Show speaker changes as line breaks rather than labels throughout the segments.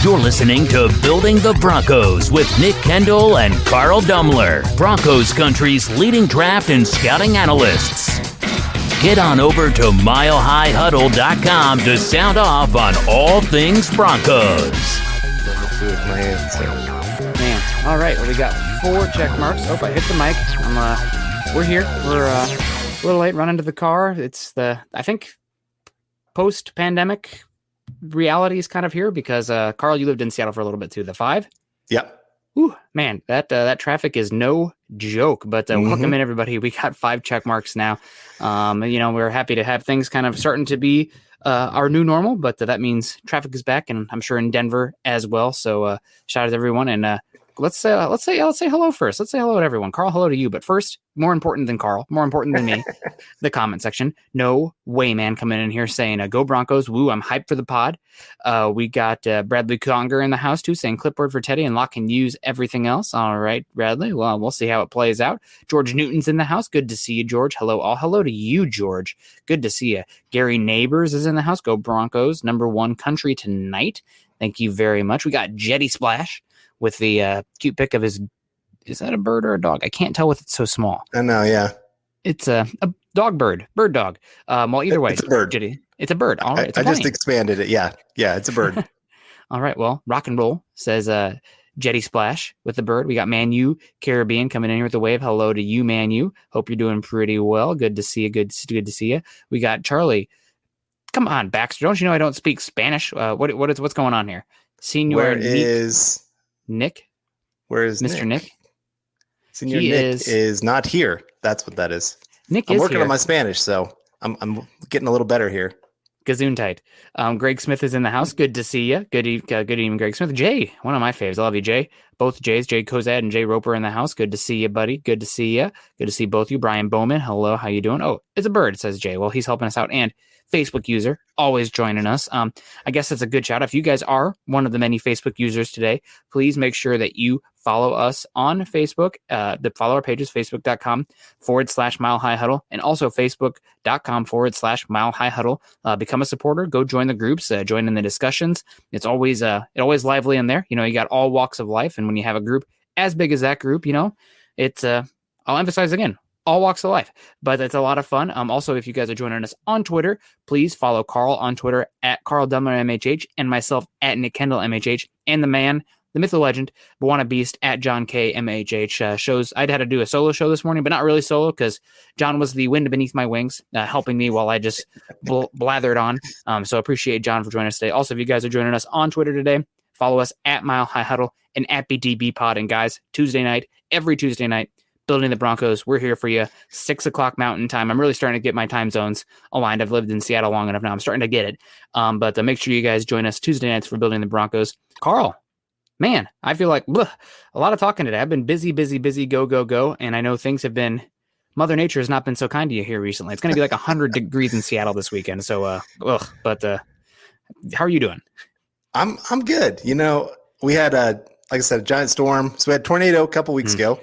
You're listening to Building the Broncos with Nick Kendell and Carl Dumler, Broncos Country's leading draft and scouting analysts. Get on over to milehighhuddle.com to sound off on all things Broncos.
Man, all right. Well, we got 4 check marks. Oh, I hit the mic. We're here. We're a little late. Running to the car. It's I think post-pandemic reality is kind of here because Carl, you lived in Seattle for a little bit too. The 5.
Yep.
Ooh, man, that traffic is no joke. But welcome in, everybody. We got 5 check marks now. We're happy to have things kind of starting to be our new normal, but that means traffic is back, and I'm sure in Denver as well. So shout out to everyone, and let's say hello first. Let's say hello to everyone. Carl, hello to you. But first, more important than Carl, more important than me, the comment section. No way, man, coming in here saying, go Broncos. Woo, I'm hyped for the pod. We got Bradley Conger in the house, too, saying clipboard for Teddy and Locke can use everything else. All right, Bradley. Well, we'll see how it plays out. George Newton's in the house. Good to see you, George. Hello, all. Hello to you, George. Good to see you. Gary Neighbors is in the house. Go Broncos. #1 country tonight. Thank you very much. We got Jetty Splash with the cute pic of his. Is that a bird or a dog? I can't tell with it's so small.
I know, yeah.
It's a dog bird dog. Well, either way.
It's a bird.
It's a bird. All right. It's
I just expanded it. Yeah, it's a bird.
All right. Well, rock and roll says Jetty Splash with the bird. We got Manu Caribbean coming in here with the wave. Hello to you, Manu. Hope you're doing pretty well. Good to see you. Good to see you. We got Charlie. Come on, Baxter. Don't you know I don't speak Spanish? What's going on here? Senior
Where is
Nick?
Where is
Mr. Nick?
Senior Nick is not here. That's what that is.
I'm
working on my Spanish, so I'm getting a little better here.
Gazoon tight. Greg Smith is in the house. Good to see you. Good evening, Greg Smith. Jay, one of my faves. I love you, Jay. Both Jays, Jay Kozad and Jay Roper in the house. Good to see you, buddy. Good to see you. Good to see both you. Brian Bowman, hello. How you doing? Oh, it's a bird, says Jay. Well, he's helping us out. And Facebook user, always joining us. I guess that's a good shout out. If you guys are one of the many Facebook users today, please make sure that you follow us on Facebook. Follow our pages, facebook.com/Mile High Huddle, and also facebook.com/Mile High Huddle. Become a supporter. Go join the groups. Join in the discussions. It's always lively in there. You got all walks of life, and when you have a group as big as that group, it's I'll emphasize again. All walks of life, but it's a lot of fun. Also, if you guys are joining us on Twitter, please follow Carl on Twitter at Carl Dumler MHH and myself at Nick Kendell MHH, and the man, the myth, the legend, Buwana Beast at John K MHH. Shows I'd had to do a solo show this morning, but not really solo because John was the wind beneath my wings, helping me while I just blathered on. So appreciate John for joining us today. Also, if you guys are joining us on Twitter today, follow us at Mile High Huddle and at BTB Pod. And guys, every Tuesday night, Building the Broncos. We're here for you. 6:00 Mountain Time. I'm really starting to get my time zones aligned. I've lived in Seattle long enough now. I'm starting to get it. But make sure you guys join us Tuesday nights for Building the Broncos. Carl, man, I feel like a lot of talking today. I've been busy, go. And I know things have been, Mother Nature has not been so kind to you here recently. It's going to be like 100 degrees in Seattle this weekend. So, but how are you doing?
I'm good. We had like I said, a giant storm. So we had a tornado a couple weeks ago.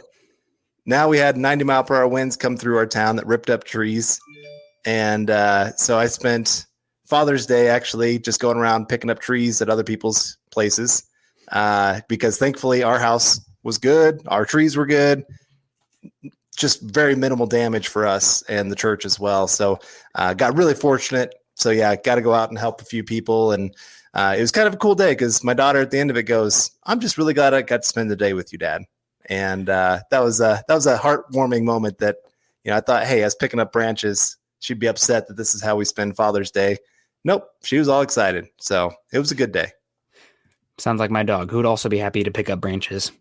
Now we had 90-mile-per-hour winds come through our town that ripped up trees. And so I spent Father's Day actually just going around picking up trees at other people's places because thankfully our house was good. Our trees were good. Just very minimal damage for us and the church as well. So got really fortunate. So, yeah, got to go out and help a few people. And it was kind of a cool day because my daughter at the end of it goes, I'm just really glad I got to spend the day with you, Dad. And that was a heartwarming moment that, I thought, hey, I was picking up branches. She'd be upset that this is how we spend Father's Day. Nope. She was all excited. So it was a good day.
Sounds like my dog, who would also be happy to pick up branches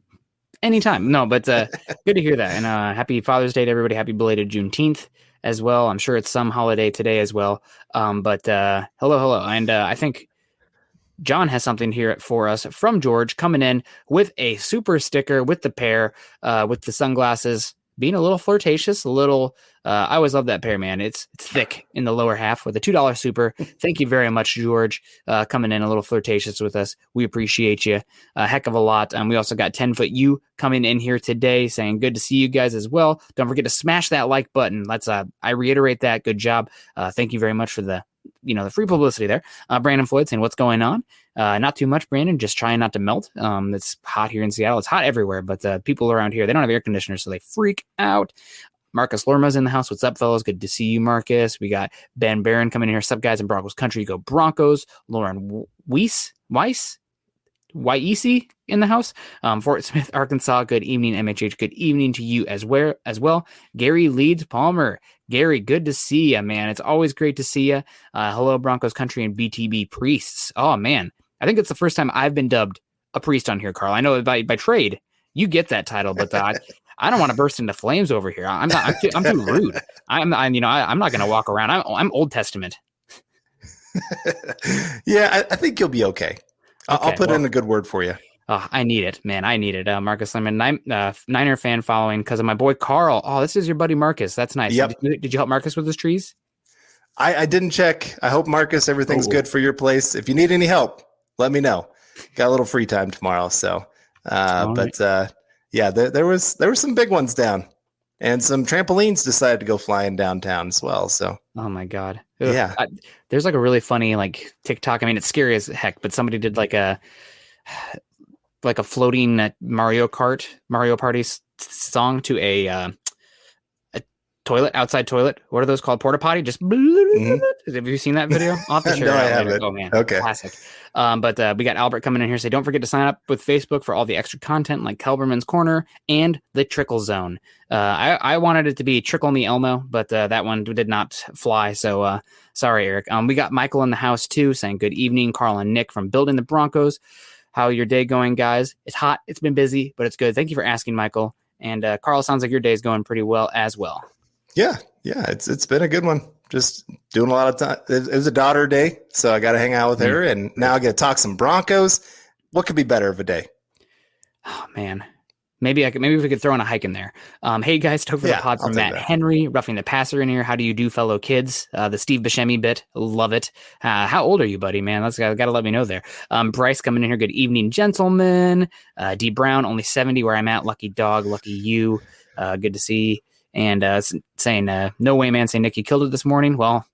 anytime. No, but good to hear that. And happy Father's Day to everybody. Happy belated Juneteenth as well. I'm sure it's some holiday today as well. But hello. And I think John has something here for us from George, coming in with a super sticker with the pair, with the sunglasses, being a little flirtatious, I always love that pair, man. It's thick in the lower half with a $2 super. Thank you very much, George, coming in a little flirtatious with us. We appreciate you a heck of a lot. We also got 10-foot U coming in here today saying good to see you guys as well. Don't forget to smash that like button. I reiterate that. Good job. Thank you very much for the the free publicity there. Brandon Floyd saying, what's going on? Not too much, Brandon, just trying not to melt. It's hot here in Seattle. It's hot everywhere, but people around here, they don't have air conditioners, so they freak out. Marcus Lorma's in the house. What's up, fellas? Good to see you, Marcus. We got Ben Barron coming in here. Sup, guys, in Broncos country. Go Broncos. Lauren Weiss YEC in the house. Fort Smith, Arkansas. Good evening, MHH. Good evening to you as well. Gary Leeds Palmer. Gary, good to see you, man. It's always great to see you. Hello, Broncos country and BTB priests. Oh, man. I think it's the first time I've been dubbed a priest on here, Carl. I know by trade you get that title, but I don't want to burst into flames over here. I'm too rude. I'm not going to walk around. I'm Old Testament.
Yeah, I think you'll be okay. I'll put in a good word for you.
Oh, I need it, man. I need it. Marcus Lemon, Niner fan following because of my boy Carl. Oh, this is your buddy Marcus. That's nice.
Yep.
Did you help Marcus with his trees?
I didn't check. I hope, Marcus, everything's good for your place. If you need any help, let me know. Got a little free time tomorrow. So, yeah, there were some big ones down, and some trampolines decided to go flying downtown as well. So,
oh my God. Ugh.
Yeah.
There's like a really funny TikTok. I mean, it's scary as heck, but somebody did like a floating Mario Party song to a toilet, outside toilet. What are those called? Porta potty? Just Have you seen that video? I'll have to share
No,
it
I
out later.
haven't.
Oh man,
Okay.
Classic. But we got Albert coming in here. Say, don't forget to sign up with Facebook for all the extra content like Kelberman's Corner and the Trickle Zone. I wanted it to be Trickle Me Elmo, but that one did not fly. So sorry, Eric. We got Michael in the house too, saying good evening, Carl and Nick from Building the Broncos. How your day going, guys? It's hot. It's been busy, but it's good. Thank you for asking, Michael. And Carl, sounds like your day is going pretty well as well.
Yeah, it's been a good one. Just doing a lot of time. It was a daughter day, so I got to hang out with her, and now I get to talk some Broncos. What could be better of a day?
Oh man, maybe we could throw in a hike in there. Hey guys, took for the pod from Matt Henry, roughing the passer in here. How do you do, fellow kids? The Steve Buscemi bit, love it. How old are you, buddy? Man, that's got to let me know there. Bryce coming in here. Good evening, gentlemen. D Brown, only 70 where I'm at. Lucky dog, lucky you. Good to see. And saying, no way, man, saying Nick, you killed it this morning. Well,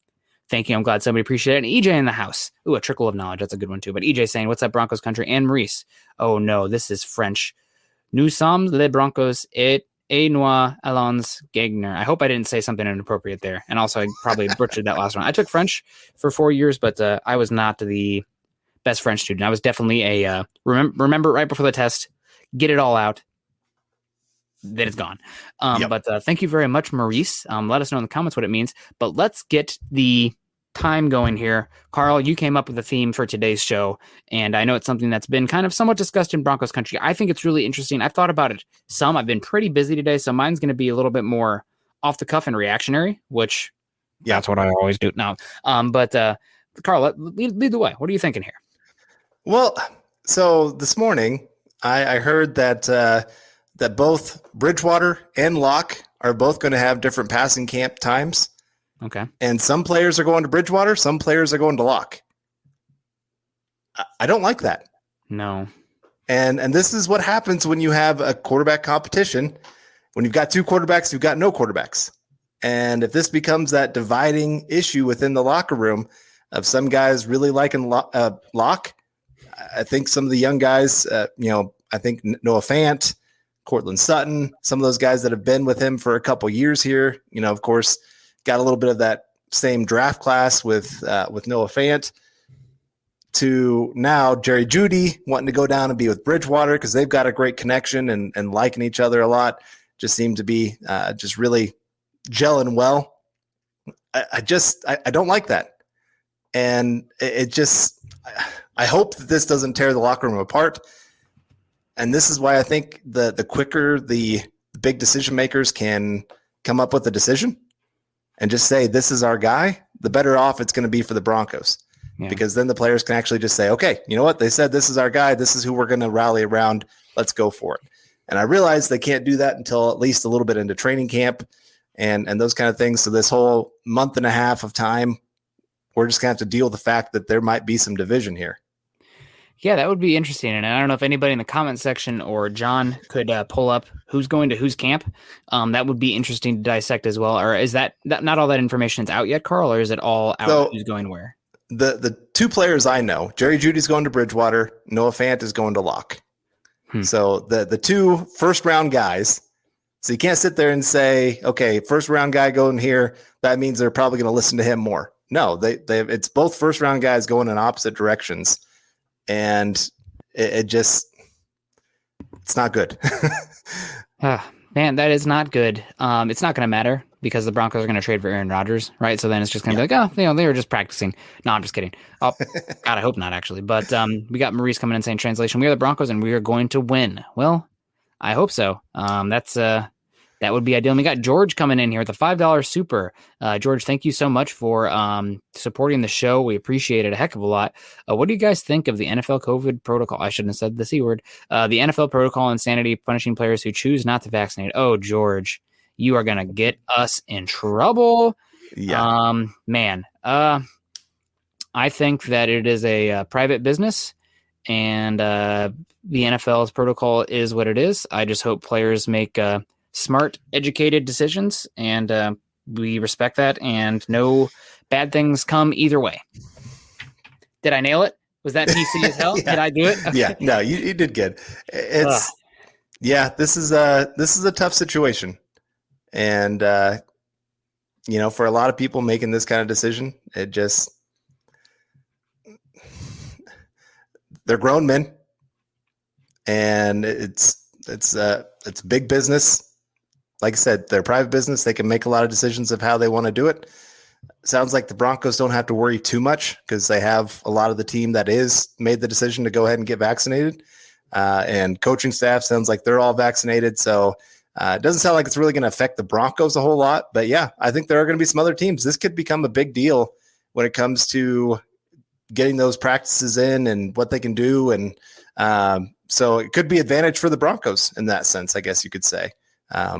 thank you. I'm glad somebody appreciated it. And EJ in the house. Ooh, a trickle of knowledge. That's a good one, too. But EJ saying, what's up, Broncos country? And Maurice. Oh, no, this is French. Nous sommes les Broncos et nous allons gagner. I hope I didn't say something inappropriate there. And also, I probably butchered that last one. I took French for 4 years, but I was not the best French student. I was definitely a remember right before the test, get it all out. Then it's gone. But thank you very much, Maurice. Let us know in the comments what it means. But let's get the time going here. Carl, you came up with a theme for today's show, and I know it's something that's been kind of somewhat discussed in Broncos country. I think it's really interesting. I've thought about it some. I've been pretty busy today, so mine's going to be a little bit more off the cuff and reactionary, which that's what I always do now. But Carl, lead the way. What are you thinking here?
Well, so this morning I heard that that both Bridgewater and Locke are both going to have different passing camp times.
Okay.
And some players are going to Bridgewater, some players are going to Locke. I don't like that.
No.
And this is what happens when you have a quarterback competition. When you've got two quarterbacks, you've got no quarterbacks. And if this becomes that dividing issue within the locker room of some guys really liking Locke, I think some of the young guys, I think Noah Fant, Cortland Sutton, some of those guys that have been with him for a couple years here, of course, got a little bit of that same draft class with Noah Fant to now Jerry Jeudy wanting to go down and be with Bridgewater because they've got a great connection and liking each other a lot. Just seem to be just really gelling well. I don't like that. And I hope that this doesn't tear the locker room apart. And this is why I think the quicker the big decision makers can come up with a decision and just say, this is our guy, the better off it's going to be for the Broncos. Yeah. Because then the players can actually just say, okay, you know what? They said this is our guy. This is who we're going to rally around. Let's go for it. And I realize they can't do that until at least a little bit into training camp and those kind of things. So this whole month and a half of time, we're just going to have to deal with the fact that there might be some division here.
Yeah, that would be interesting. And I don't know if anybody in the comment section or John could pull up who's going to whose camp. That would be interesting to dissect as well. Or is that not all that information is out yet, Carl, or is it all out
So
who's going where?
the two players I know, Jerry Judy's going to Bridgewater, Noah Fant is going to Locke. So the two first round guys. So you can't sit there and say, okay, first round guy going here, that means they're probably going to listen to him more. No, it's both first round guys going in opposite directions. And it's not good.
Man, that is not good. It's not going to matter because the Broncos are going to trade for Aaron Rodgers, right? So then it's just going to be like, oh, they were just practicing. No, I'm just kidding. Oh, God, I hope not, actually. But we got Maurice coming in saying, translation, we are the Broncos and we are going to win. Well, I hope so. That would be ideal. And we got George coming in here with a $5 super. George, thank you so much for supporting the show. We appreciate it a heck of a lot. What do you guys think of the NFL COVID protocol? I shouldn't have said the C word. The NFL protocol insanity punishing players who choose not to vaccinate. Oh, George, you are going to get us in trouble.
Yeah.
Man, I think that it is a private business and the NFL's protocol is what it is. I just hope players make smart, educated decisions, and we respect that, and no bad things come either way. Did I nail it? Was that PC as hell?
Yeah.
Did I do it? Okay.
Yeah, no, you did good. This is a tough situation, and for a lot of people making this kind of decision, they're grown men, and it's big business. Like I said, they're a private business. They can make a lot of decisions of how they want to do it. Sounds like the Broncos don't have to worry too much because they have a lot of the team that is made the decision to go ahead and get vaccinated. And coaching staff sounds like they're all vaccinated. So it doesn't sound like it's really going to affect the Broncos a whole lot. But yeah, I think there are going to be some other teams. This could become a big deal when it comes to getting those practices in and what they can do. And so it could be advantage for the Broncos in that sense, I guess you could say. Yeah,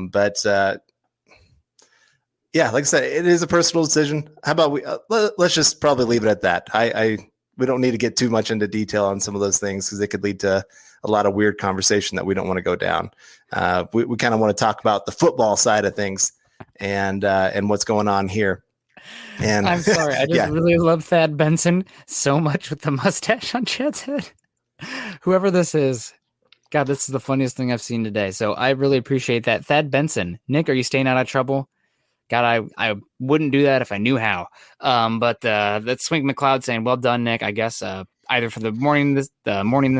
like I said, it is a personal decision. How about let's just probably leave it at that. We don't need to get too much into detail on some of those things because it could lead to a lot of weird conversation that we don't want to go down. We kind of want to talk about the football side of things and what's going on here. And
I'm sorry. I just really love Thad Benson so much with the mustache on Chad's head. Whoever this is, God, this is the funniest thing I've seen today. So I really appreciate that. Thad Benson. Nick, are you staying out of trouble? God, I wouldn't do that if I knew how. But that's Swink McLeod saying, well done, Nick, I guess, either for the morning this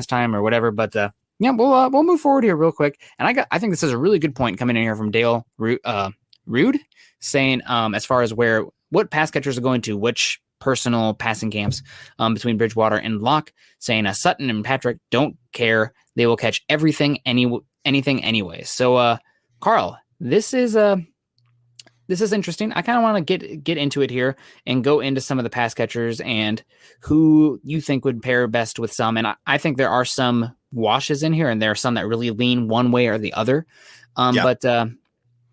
time or whatever. But yeah, we'll move forward here real quick. And I think this is a really good point coming in here from Dale Rude saying, as far as what pass catchers are going to which personal passing camps between Bridgewater and Locke, saying Sutton and Patrick don't care. They will catch anything anyway. So, Carl, this is interesting. I kind of want to get into it here and go into some of the pass catchers and who you think would pair best with some. And I think there are some washes in here, and there are some that really lean one way or the other. But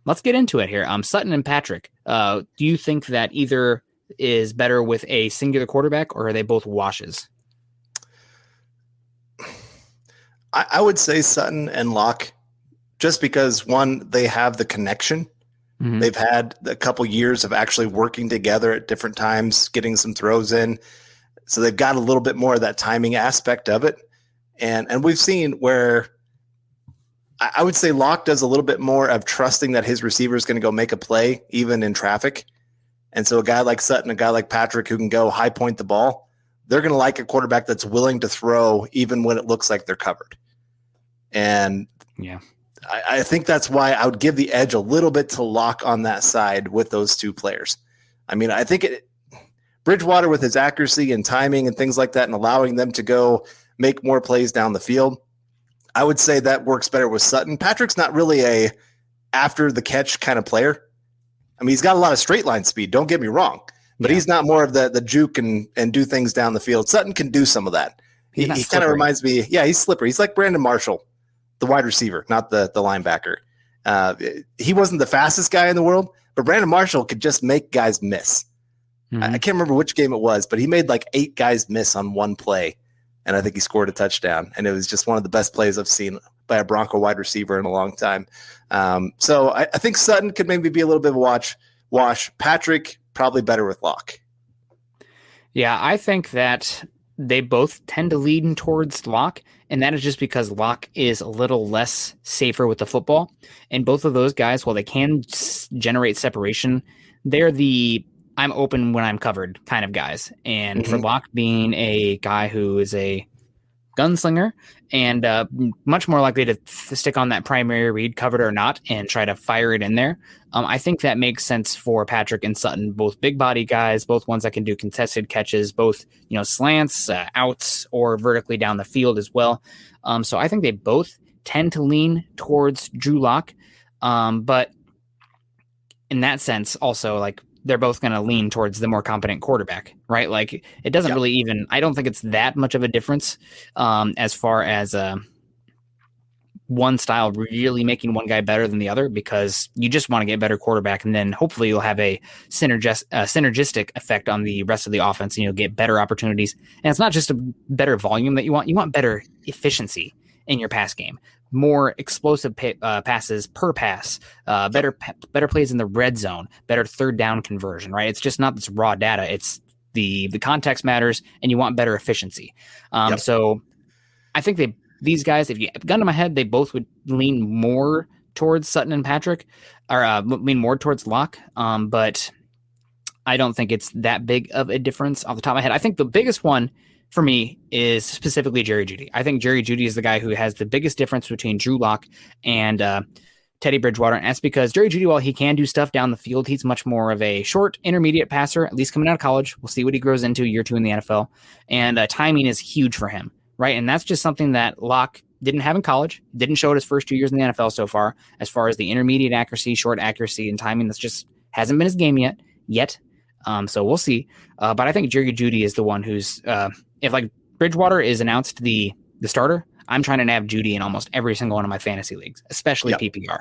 let's get into it here. Sutton and Patrick, do you think that either is better with a singular quarterback, or are they both washes?
I would say Sutton and Locke, just because, one, they have the connection. Mm-hmm. They've had a couple years of actually working together at different times, getting some throws in. So they've got a little bit more of that timing aspect of it. And we've seen where I would say Locke does a little bit more of trusting that his receiver is going to go make a play, even in traffic. And so a guy like Sutton, a guy like Patrick who can go high point the ball, they're going to like a quarterback that's willing to throw even when it looks like they're covered. And yeah, I think that's why I would give the edge a little bit to Locke on that side with those two players. I mean, I think Bridgewater with his accuracy and timing and things like that and allowing them to go make more plays down the field, I would say that works better with Sutton. Patrick's not really a after the catch kind of player. I mean, he's got a lot of straight line speed, don't get me wrong, but he's not more of the juke and do things down the field. Sutton can do some of that. He kind of reminds me, he's slippery. He's like Brandon Marshall, the wide receiver, not the linebacker. He wasn't the fastest guy in the world, but Brandon Marshall could just make guys miss. Mm-hmm. I can't remember which game it was, but he made like 8 guys miss on one play. and I think he scored a touchdown. And it was just one of the best plays I've seen by a Bronco wide receiver in a long time. So I think Sutton could maybe be a little bit of a wash. Patrick, probably better with Locke.
Yeah, I think that they both tend to lean towards Locke, and that is just because Locke is a little less safer with the football. And both of those guys, while they can generate separation, they're the I'm open when I'm covered kind of guys. And for Locke being a guy who is a gunslinger and much more likely to stick on that primary read, covered or not, and try to fire it in there. I think that makes sense for Patrick and Sutton, both big body guys, both ones that can do contested catches, both slants, outs, or vertically down the field as well. So I think they both tend to lean towards Drew Lock, but in that sense, also like they're both going to lean towards the more competent quarterback, right? Like it doesn't really even, I don't think it's that much of a difference as far as one style really making one guy better than the other, because you just want to get better quarterback. And then hopefully you'll have a synergistic effect on the rest of the offense and you'll get better opportunities. And it's not just a better volume that you want better efficiency in your pass game. More explosive passes per pass, better plays in the red zone, better third down conversion, right? It's just not this raw data. It's the context matters, and you want better efficiency. So I think these guys, if you gun to my head, they both would lean more towards Sutton and Patrick, or lean more towards Locke. But I don't think it's that big of a difference off the top of my head. I think the biggest one for me is specifically Jerry Jeudy. I think Jerry Jeudy is the guy who has the biggest difference between Drew Lock and Teddy Bridgewater. And that's because Jerry Jeudy, while he can do stuff down the field, he's much more of a short, intermediate passer, at least coming out of college. We'll see what he grows into year 2 in the NFL. And timing is huge for him, right? And that's just something that Lock didn't have in college, didn't show it his first 2 years in the NFL so far, as far as the intermediate accuracy, short accuracy, and timing. That's just hasn't been his game yet. So we'll see. But I think Jerry Jeudy is the one who's if like Bridgewater is announced the starter, I'm trying to nab Jeudy in almost every single one of my fantasy leagues, especially PPR.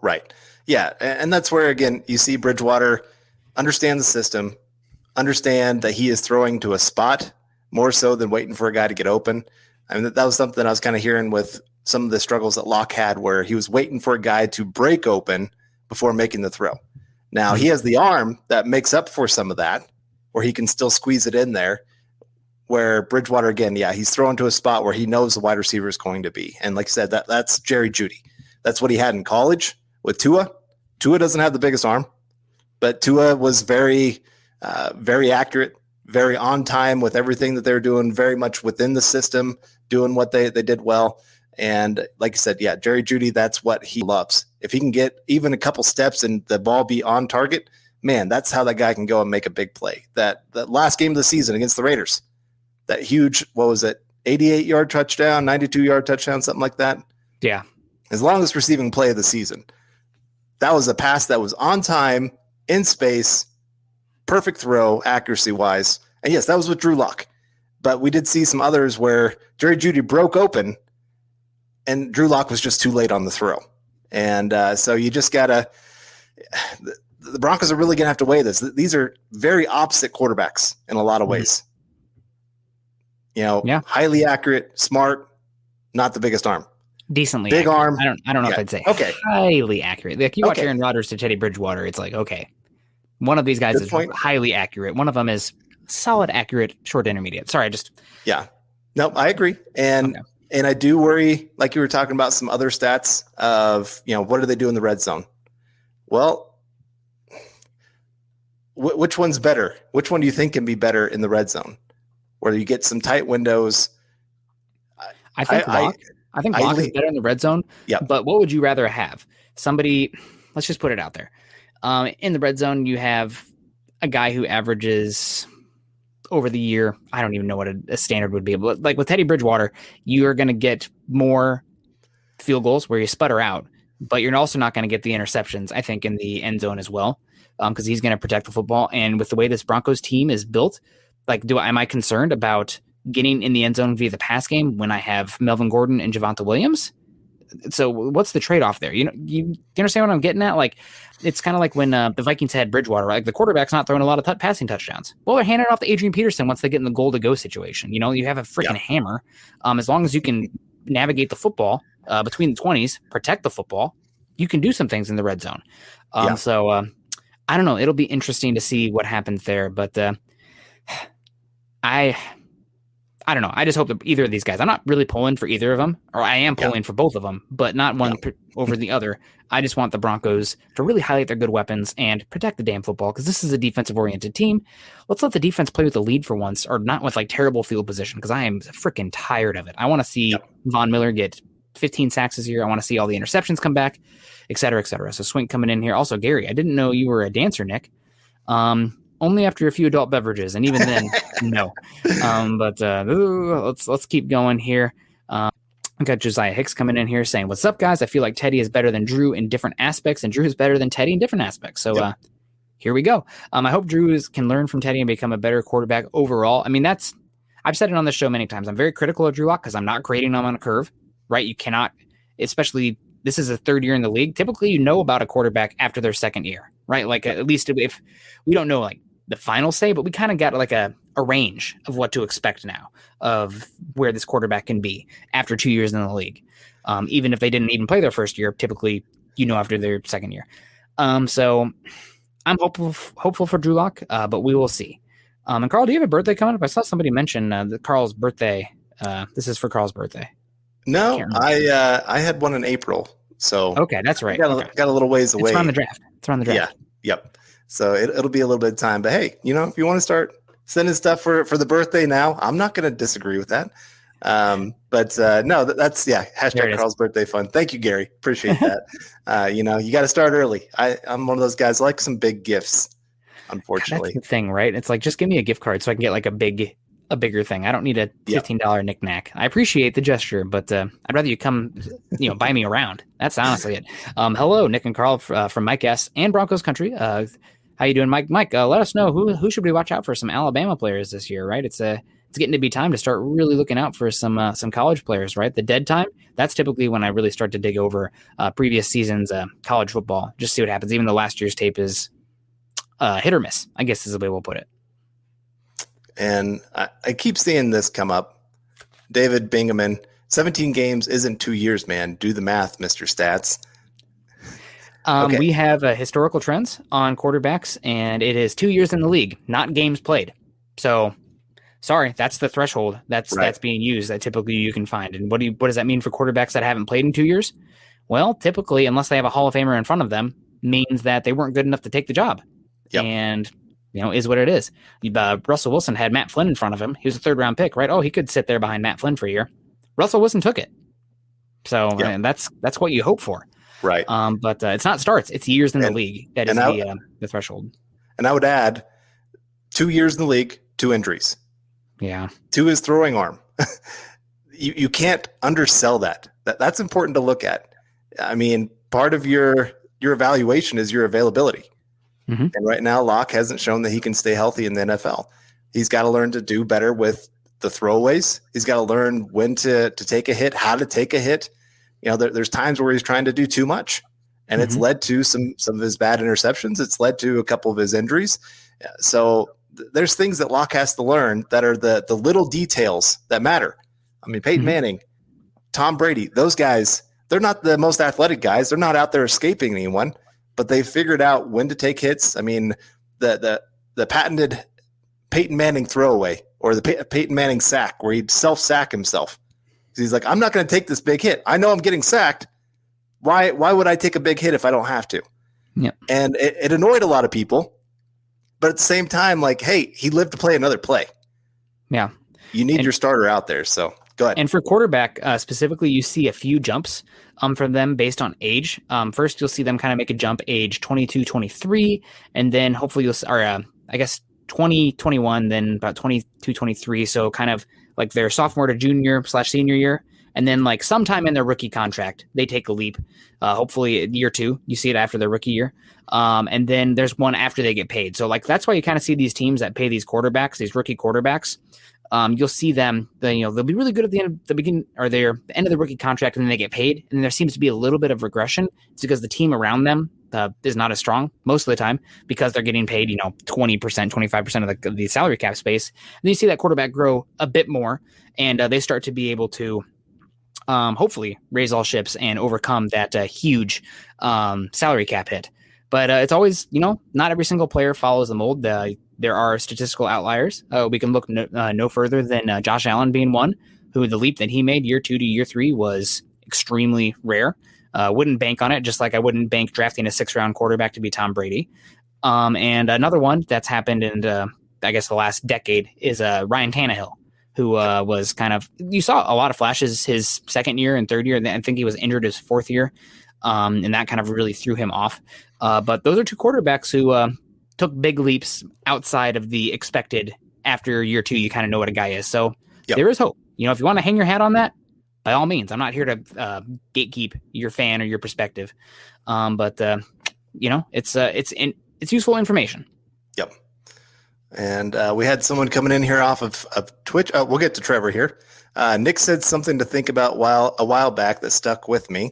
Right. Yeah. And that's where, again, you see Bridgewater understand the system, understand that he is throwing to a spot more so than waiting for a guy to get open. I mean, that was something I was kind of hearing with some of the struggles that Locke had, where he was waiting for a guy to break open before making the throw. Now he has the arm that makes up for some of that, where he can still squeeze it in there. Where Bridgewater, again, he's thrown to a spot where he knows the wide receiver is going to be. And like I said, that's Jerry Jeudy. That's what he had in college with Tua. Tua doesn't have the biggest arm, but Tua was very, very accurate, very on time with everything that they were doing, very much within the system, doing what they did well. And like I said, Jerry Jeudy, that's what he loves. If he can get even a couple steps and the ball be on target, man, that's how that guy can go and make a big play. That last game of the season against the Raiders, that huge, 88-yard touchdown, 92-yard touchdown, something like that.
Yeah.
His longest receiving play of the season. That was a pass that was on time, in space, perfect throw, accuracy-wise. And yes, that was with Drew Lock. But we did see some others where Jerry Jeudy broke open, and Drew Lock was just too late on the throw. And so you just got to – the Broncos are really going to have to weigh this. These are very opposite quarterbacks in a lot of ways. Highly accurate, smart, not the biggest arm.
Decently
big
accurate.
arm.
I don't know if I'd say highly accurate. Like you watch Aaron Rodgers to Teddy Bridgewater, it's like, okay, one of these guys is highly accurate. One of them is solid, accurate, short, intermediate. Sorry,
Nope, I agree. And I do worry, like you were talking about some other stats of, what do they do in the red zone? Well, which one's better? Which one do you think can be better in the red zone? Where you get some tight windows.
I think Locke is better in the red zone.
Yeah.
But what would you rather have? Somebody, let's just put it out there. In the red zone, you have a guy who averages over the year, I don't even know what a standard would be, but like with Teddy Bridgewater, you are going to get more field goals where you sputter out, but you're also not going to get the interceptions, I think, in the end zone as well, because he's going to protect the football. And with the way this Broncos team is built, am I concerned about getting in the end zone via the pass game when I have Melvin Gordon and Javonte Williams? So what's the trade-off there? You understand what I'm getting at? Like, it's kind of like when the Vikings had Bridgewater, right? Like the quarterback's not throwing a lot of passing touchdowns. Well, they're handing it off to Adrian Peterson once they get in the goal to go situation. You have a freaking hammer. As long as you can navigate the football between the 20s, protect the football, you can do some things in the red zone. So I don't know. It'll be interesting to see what happens there, but I don't know. I just hope that either of these guys, I'm not really pulling for either of them, or I am pulling for both of them, but not one over the other. I just want the Broncos to really highlight their good weapons and protect the damn football, because this is a defensive-oriented team. Let's let the defense play with the lead for once, or not with like terrible field position, because I am freaking tired of it. I want to see Von Miller get 15 sacks this year. I want to see all the interceptions come back, et cetera, et cetera. So Swink coming in here. Also, Gary, I didn't know you were a dancer, Nick. Only after a few adult beverages, and even then, no. Let's keep going here. We got Josiah Hicks coming in here saying, "What's up, guys? I feel like Teddy is better than Drew in different aspects, and Drew is better than Teddy in different aspects." So here we go. I hope Drew can learn from Teddy and become a better quarterback overall. I mean, I've said it on this show many times. I'm very critical of Drew Lock because I'm not grading him on a curve, right? You cannot, especially this is a third year in the league. Typically, you know about a quarterback after their second year, right? Like at least if we don't know like the final say, but we kind of got like a range of what to expect now of where this quarterback can be after 2 years in the league. Even if they didn't even play their first year, typically, after their second year. So I'm hopeful for Drew Lock, but we will see. And Carl, do you have a birthday coming up? I saw somebody mention Carl's birthday. This is for Carl's birthday.
No, I had one in April. So
okay, that's right.
Got a little ways away.
It's around the draft. Yeah.
Yep. So it'll be a little bit of time, but hey, if you want to start sending stuff for the birthday now, I'm not going to disagree with that. But no, that's hashtag Carl's birthday fun. Thank you, Gary. Appreciate that. You got to start early. I'm one of those guys. I like some big gifts. Unfortunately,
that's the thing, right? It's like, just give me a gift card so I can get like a bigger thing. I don't need a $15 knickknack. I appreciate the gesture, but I'd rather you come, buy me around. That's honestly it. Hello, Nick and Carl from Mike S. and Broncos Country. How you doing, Mike? Mike, let us know who should we watch out for some Alabama players this year, right? It's getting to be time to start really looking out for some college players, right? The dead time, that's typically when I really start to dig over previous seasons college football, just see what happens. Even though last year's tape is hit or miss, I guess is the way we'll put it.
And I keep seeing this come up. David Bingaman, 17 games isn't 2 years, man. Do the math, Mr. Stats. Okay.
We have historical trends on quarterbacks, and it is 2 years in the league, not games played. So, sorry, that's the threshold that's being used that typically you can find. And what does that mean for quarterbacks that haven't played in 2 years? Well, typically, unless they have a Hall of Famer in front of them, means that they weren't good enough to take the job.
Yep.
And is what it is. Russell Wilson had Matt Flynn in front of him. He was a third-round pick, right? Oh, he could sit there behind Matt Flynn for a year. Russell Wilson took it. So and that's what you hope for.
Right.
But it's not starts. It's years in the league. That is the threshold.
And I would add 2 years in the league, 2 injuries.
Yeah.
2 his throwing arm. You can't undersell that. That's important to look at. I mean, part of your evaluation is your availability. Mm-hmm. And right now, Locke hasn't shown that he can stay healthy in the NFL. He's got to learn to do better with the throwaways. He's got to learn when to take a hit, how to take a hit. There's times where he's trying to do too much, and it's led to some of his bad interceptions. It's led to a couple of his injuries. So there's things that Locke has to learn that are the little details that matter. I mean, Peyton Manning, Tom Brady, those guys, they're not the most athletic guys. They're not out there escaping anyone, but they figured out when to take hits. I mean, the patented Peyton Manning throwaway or the Peyton Manning sack where he'd self-sack himself. He's like, I'm not going to take this big hit. I know I'm getting sacked. Why would I take a big hit if I don't have to?
Yeah.
And it annoyed a lot of people. But at the same time, like, hey, he lived to play another play.
Yeah.
You need your starter out there. So go ahead.
And for quarterback specifically, you see a few jumps from them based on age. First, you'll see them kind of make a jump age 22, 23. And then hopefully I guess 20, 21, then about 22, 23. So kind of like their sophomore to junior/senior year. And then like sometime in their rookie contract, they take a leap. Hopefully year 2, you see it after their rookie year. And then there's one after they get paid. So like, that's why you kind of see these teams that pay these quarterbacks, these rookie quarterbacks. you'll see them, they'll be really good at the end of the beginning or the end of the rookie contract, and then they get paid. And there seems to be a little bit of regression. It's because the team around them is not as strong most of the time because they're getting paid, 20%, 25% of the salary cap space. And then you see that quarterback grow a bit more, and they start to be able to hopefully raise all ships and overcome that huge salary cap hit. But it's always, not every single player follows the mold. There are statistical outliers. We can look no further than Josh Allen being one, who the leap that he made year 2 to year 3 was extremely rare. Wouldn't bank on it, just like I wouldn't bank drafting a 6th-round quarterback to be Tom Brady. And another one that's happened in, I guess, the last decade is Ryan Tannehill, who was kind of, you saw a lot of flashes his 2nd year and 3rd year. I think he was injured his 4th year, and that kind of really threw him off. But those are 2 quarterbacks who took big leaps outside of the expected. After year 2, you kind of know what a guy is. So There is hope. If you want to hang your hat on that, by all means. I'm not here to gatekeep your fan or your perspective. But it's useful information.
Yep. And we had someone coming in here off of Twitch. We'll get to Trevor here. Nick said something to think about a while back that stuck with me.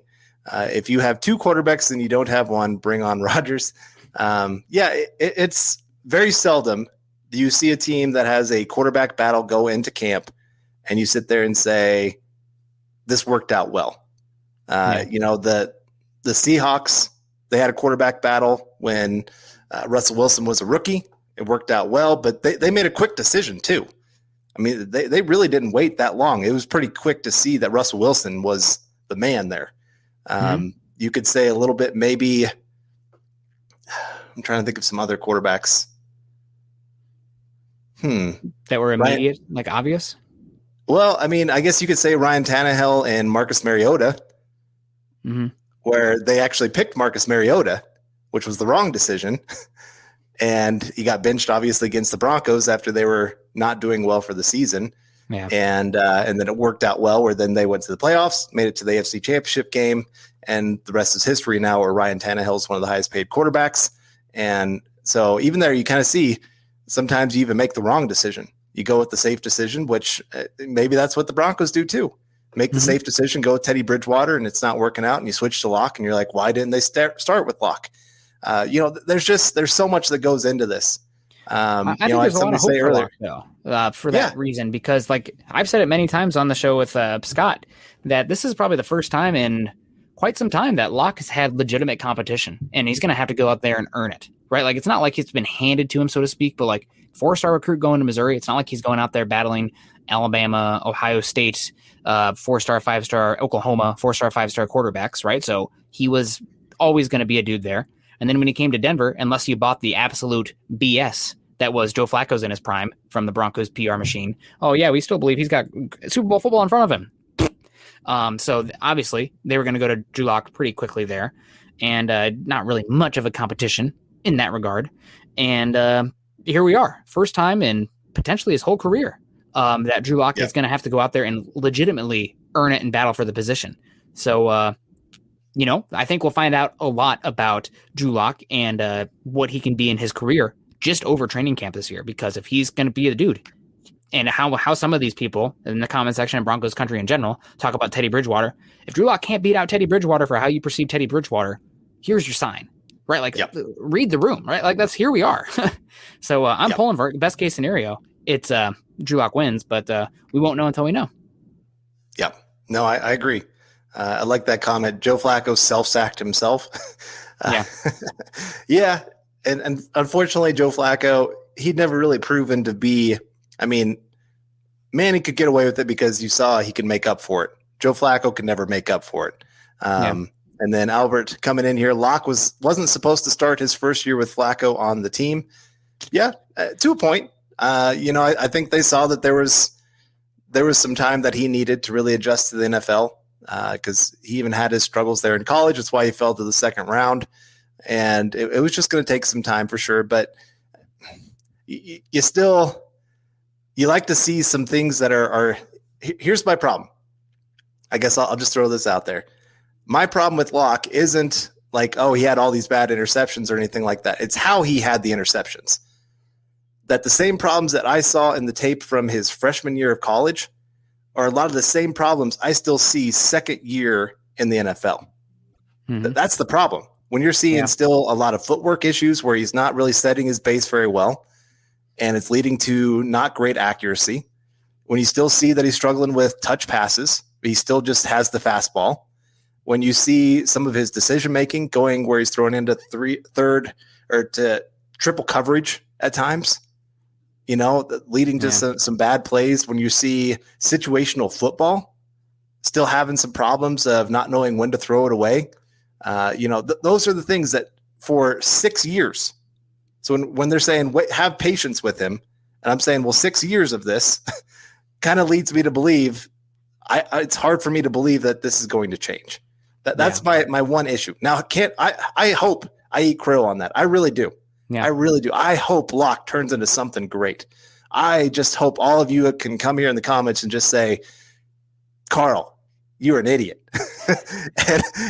If you have 2 quarterbacks and you don't have one, bring on Rodgers. It's very seldom do you see a team that has a quarterback battle go into camp and you sit there and say, this worked out well. The Seahawks, they had a quarterback battle when Russell Wilson was a rookie. It worked out well, but they made a quick decision too. I mean, they really didn't wait that long. It was pretty quick to see that Russell Wilson was the man there. You could say a little bit, maybe I'm trying to think of some other quarterbacks.
That were immediate, like obvious.
Well, I mean, I guess you could say Ryan Tannehill and Marcus Mariota, where they actually picked Marcus Mariota, which was the wrong decision. And he got benched, obviously, against the Broncos after they were not doing well for the season. Yeah. And then it worked out well, where then they went to the playoffs, made it to the AFC Championship game, and the rest is history now, where Ryan Tannehill is one of the highest paid quarterbacks. And so even there, you kind of see sometimes you even make the wrong decision. You go with the safe decision, which maybe that's what the Broncos do too. Make the safe decision, go with Teddy Bridgewater, and it's not working out, and you switch to Locke, and you're like, why didn't they start with Locke? There's so much that goes into this.
I think there's a lot of hope for Locke, though, for that reason, because like I've said it many times on the show with Scott, that this is probably the first time in quite some time that Locke has had legitimate competition, and he's going to have to go out there and earn it, right? Like it's not like it's been handed to him, so to speak, but like 4-star recruit going to Missouri. It's not like he's going out there battling Alabama, Ohio State, 4-star, 5-star, Oklahoma, 4-star, 5-star quarterbacks, right? So he was always going to be a dude there. And then when he came to Denver, unless you bought the absolute BS that was Joe Flacco's in his prime from the Broncos PR machine, oh yeah, we still believe he's got Super Bowl football in front of him. So obviously they were going to go to Drew Lock pretty quickly there, and not really much of a competition in that regard. And here we are, first time in potentially his whole career that Drew Lock is going to have to go out there and legitimately earn it and battle for the position. So, I think we'll find out a lot about Drew Lock and what he can be in his career just over training camp this year, because if he's going to be the dude, and how some of these people in the comment section and Broncos country in general talk about Teddy Bridgewater, if Drew Lock can't beat out Teddy Bridgewater for how you perceive Teddy Bridgewater, here's your sign. Right, like read the room, right? Like here we are. So I'm pulling for best case scenario. It's Drew Lock wins, but we won't know until we know.
Yeah, no, I agree. I like that comment. Joe Flacco self-sacked himself. Yeah, and unfortunately, Joe Flacco, he'd never really proven to be. I mean, Manny could get away with it because you saw he could make up for it. Joe Flacco could never make up for it. And then Albert coming in here. Locke wasn't supposed to start his first year with Flacco on the team. Yeah, to a point. I think they saw that there was some time that he needed to really adjust to the NFL because he even had his struggles there in college. That's why he fell to the second round. And it was just going to take some time for sure. But you like to see some things that are here's my problem. I guess I'll just throw this out there. My problem with Locke isn't like, oh, he had all these bad interceptions or anything like that. It's how he had the interceptions. that the same problems that I saw in the tape from his freshman year of college are a lot of the same problems I still see second year in the NFL. That's the problem. When you're seeing still a lot of footwork issues where he's not really setting his base very well, and it's leading to not great accuracy. When you still see that he's struggling with touch passes, he still just has the fastball. When you see some of his decision-making going where he's throwing into third or to triple coverage at times, leading to some bad plays. When you see situational football still having some problems of not knowing when to throw it away, those are the things that for 6 years. So when they're saying, wait, have patience with him, and I'm saying, well, 6 years of this kind of leads me to believe it's hard for me to believe that this is going to change. That's my one issue. Now, I hope I eat crow on that. I really do. Yeah. I really do. I hope Locke turns into something great. I just hope all of you can come here in the comments and just say, Carl, you're an idiot.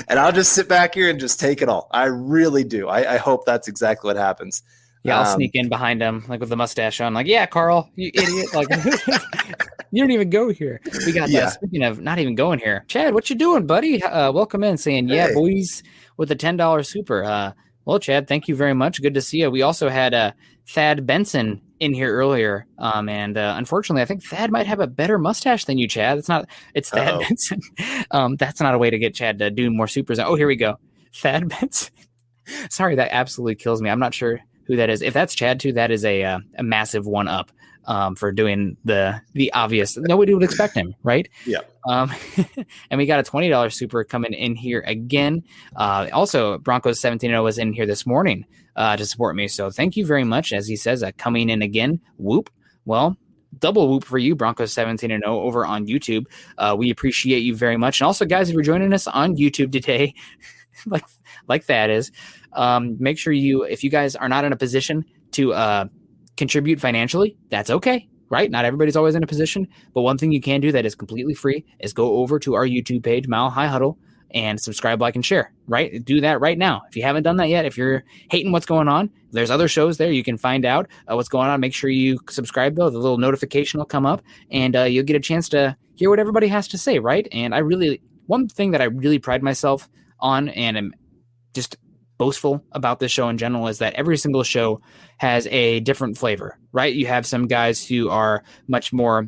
and I'll just sit back here and just take it all. I really do. I hope that's exactly what happens.
Yeah, I'll sneak in behind him, like with the mustache on, like, yeah, Carl, you idiot. Like, you don't even go here. We got speaking of not even going here, Chad, what you doing, buddy? Welcome in, saying, yeah, boys, with a $10 super. Well, Chad, thank you very much. Good to see you. We also had Thad Benson in here earlier, and unfortunately, I think Thad might have a better mustache than you, Chad. It's Thad Benson. That's not a way to get Chad to do more supers. Oh, here we go. Thad Benson. Sorry, that absolutely kills me. I'm not sure who that is. If that's Chad too, that is a massive one up for doing the obvious. Nobody would expect him, right?
Yeah.
And we got a $20 super coming in here again. Also, Broncos 17-0 was in here this morning to support me. So thank you very much. As he says, coming in again. Whoop. Well, double whoop for you, Broncos 17-0 over on YouTube. We appreciate you very much. And also, guys, if you're joining us on YouTube today, like that is, make sure if you guys are not in a position to contribute financially, that's okay, right? Not everybody's always in a position, but one thing you can do that is completely free is go over to our YouTube page, Mile High Huddle, and subscribe, like, and share, right? Do that right now. If you haven't done that yet, if you're hating what's going on, there's other shows there. You can find out what's going on. Make sure you subscribe, though. The little notification will come up, and you'll get a chance to hear what everybody has to say, right? And one thing that I really pride myself on, and am just boastful about this show in general, is that every single show has a different flavor, right? You have some guys who are much more,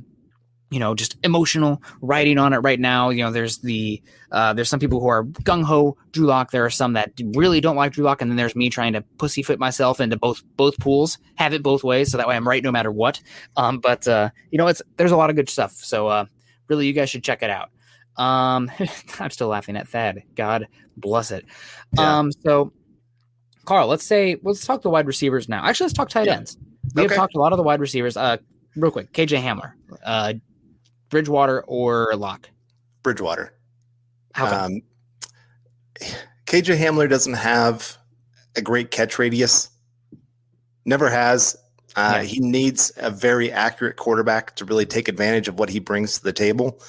just emotional writing on it right now. There's some people who are gung-ho Drew Lock. There are some that really don't like Drew Lock. And then there's me trying to pussyfoot myself into both pools, have it both ways. So that way I'm right no matter what. But there's a lot of good stuff. So really, you guys should check it out. I'm still laughing at Thad. God bless it. Yeah. So Carl, let's talk the wide receivers now. Actually, let's talk tight ends. We have talked a lot of the wide receivers. Real quick, KJ Hamler, Bridgewater or Locke?
Bridgewater.
How come?
KJ Hamler doesn't have a great catch radius. Never has. He needs a very accurate quarterback to really take advantage of what he brings to the table.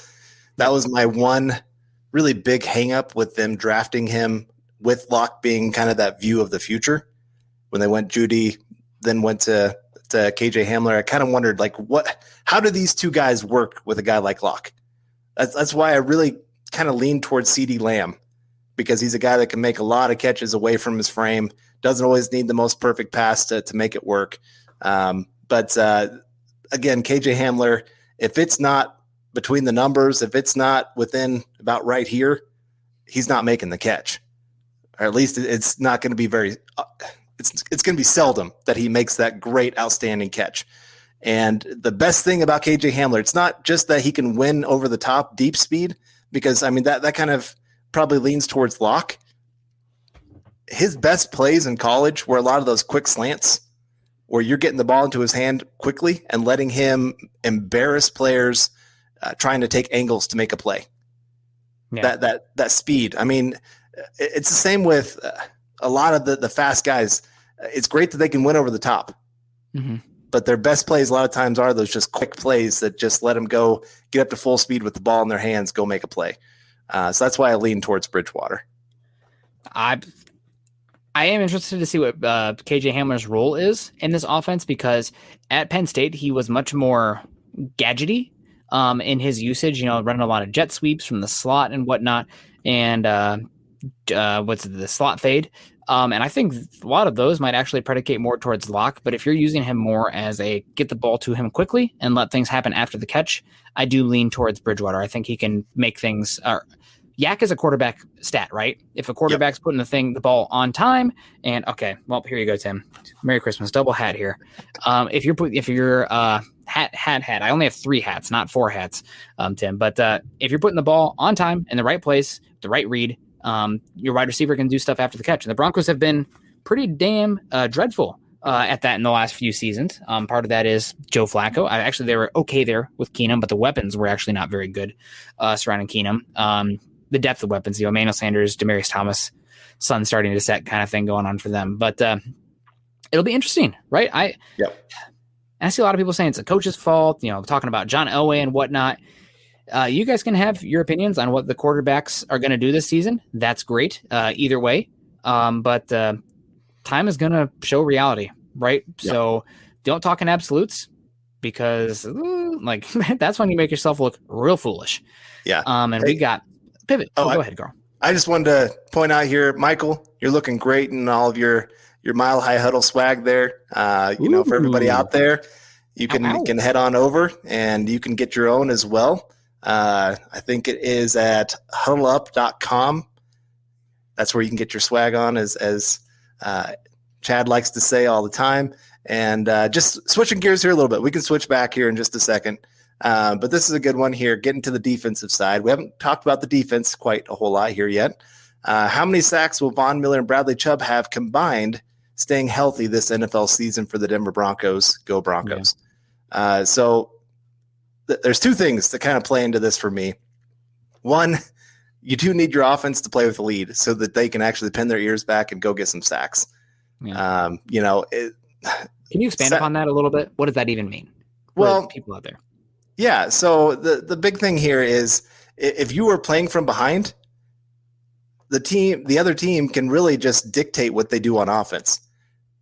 That was my one really big hang up with them drafting him, with Locke being kind of that view of the future. When they went Judy, then went to KJ Hamler, I kind of wondered, how do these two guys work with a guy like Locke? That's why I really kind of lean towards CeeDee Lamb, because he's a guy that can make a lot of catches away from his frame, doesn't always need the most perfect pass to make it work. But again, KJ Hamler, if it's not between the numbers, if it's not within about right here, he's not making the catch. Or at least it's not going to be it's going to be seldom that he makes that great, outstanding catch. And the best thing about KJ Hamler, it's not just that he can win over the top deep speed, because that kind of probably leans towards Locke. His best plays in college were a lot of those quick slants where you're getting the ball into his hand quickly and letting him embarrass players trying to take angles to make a play. Yeah. That speed. It's the same with a lot of the fast guys. It's great that they can win over the top, but their best plays a lot of times are those just quick plays that just let them go, get up to full speed with the ball in their hands, go make a play. So that's why I lean towards Bridgewater.
I I am interested to see what KJ Hamler's role is in this offense, because at Penn State, he was much more gadgety in his usage, running a lot of jet sweeps from the slot and whatnot. And the slot fade. And I think a lot of those might actually predicate more towards lock. But if you're using him more as a get the ball to him quickly and let things happen after the catch, I do lean towards Bridgewater. I think he can make things. Yak is a quarterback stat, right? If a quarterback's putting the ball on time, and okay, well, here you go, Tim. Merry Christmas, double hat here. If you're hat, I only have 3 hats, not 4 hats, Tim. But if you're putting the ball on time in the right place, the right read, your wide receiver can do stuff after the catch. And the Broncos have been pretty damn dreadful at that in the last few seasons. Part of that is Joe Flacco. They were okay there with Keenum, but the weapons were actually not very good surrounding Keenum. The depth of weapons, Emmanuel Sanders, Demaryius Thomas, sun starting to set kind of thing going on for them. But it'll be interesting, right? I see a lot of people saying it's a coach's fault, talking about John Elway and whatnot. You guys can have your opinions on what the quarterbacks are going to do this season. That's great either way. But time is going to show reality, right? Yep. So don't talk in absolutes, because that's when you make yourself look real foolish.
Yeah.
And we got pivot. Go ahead, girl.
I just wanted to point out here, Michael, you're looking great in all of your Mile High Huddle swag there. For everybody out there, you can head on over and you can get your own as well. I think it is at huddleup.com. That's where you can get your swag on, as Chad likes to say all the time. And just switching gears here a little bit. We can switch back here in just a second. But this is a good one here, getting to the defensive side. We haven't talked about the defense quite a whole lot here yet. How many sacks will Von Miller and Bradley Chubb have combined staying healthy this NFL season for the Denver Broncos? Go Broncos. Yeah. There's 2 things that kind of play into this for me. One, you do need your offense to play with the lead so that they can actually pin their ears back and go get some sacks. Yeah. Can
you expand upon that a little bit? What does that even mean?
Well,
people out there.
Yeah. So the big thing here is, if you are playing from behind, the other team can really just dictate what they do on offense.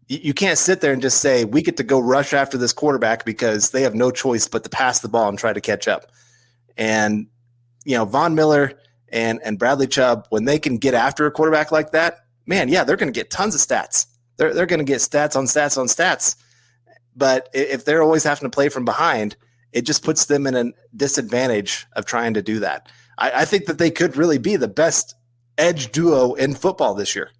You can't sit there and just say, we get to go rush after this quarterback, because they have no choice but to pass the ball and try to catch up. And, Von Miller and Bradley Chubb, when they can get after a quarterback like that, man, yeah, they're going to get tons of stats. They're going to get stats on stats on stats. But if they're always having to play from behind, it just puts them in a disadvantage of trying to do that. I think that they could really be the best edge duo in football this year,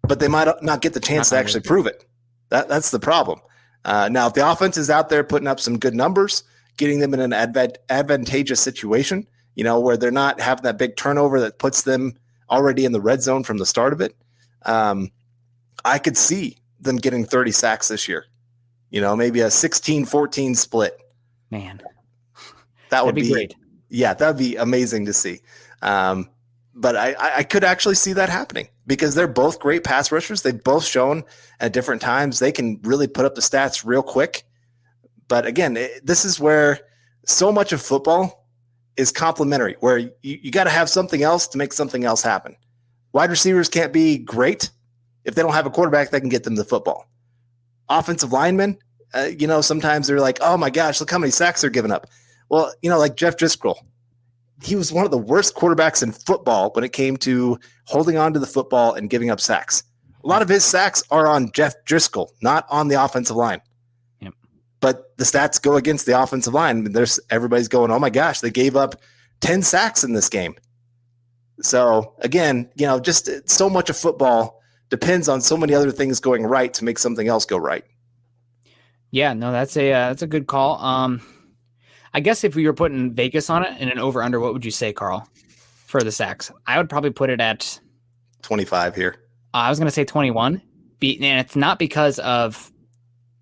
but they might not get the chance to actually prove it. That's the problem. Now, if the offense is out there putting up some good numbers, getting them in an advantageous situation, where they're not having that big turnover that puts them already in the red zone from the start of it, I could see them getting 30 sacks this year. Maybe a 16-14 split.
Man,
that would
be great.
Yeah, that'd be amazing to see. But I could actually see that happening, because they're both great pass rushers. They've both shown at different times they can really put up the stats real quick. But again, this is where so much of football is complementary, where you got to have something else to make something else happen. Wide receivers can't be great if they don't have a quarterback that can get them the football. Offensive linemen, sometimes they're like, oh my gosh, look how many sacks they're giving up. Well, like Jeff Driscoll, he was one of the worst quarterbacks in football when it came to holding on to the football and giving up sacks. A lot of his sacks are on Jeff Driscoll, not on the offensive line.
Yep. But
the stats go against the offensive line. Everybody's going, oh my gosh, they gave up 10 sacks in this game. So again, just so much of football depends on so many other things going right to make something else go right.
Yeah, no, that's a good call. I guess if we were putting Vegas on it and an over-under, what would you say, Carl, for the sacks? I would probably put it at
25 here.
I was going to say 21. And it's not because of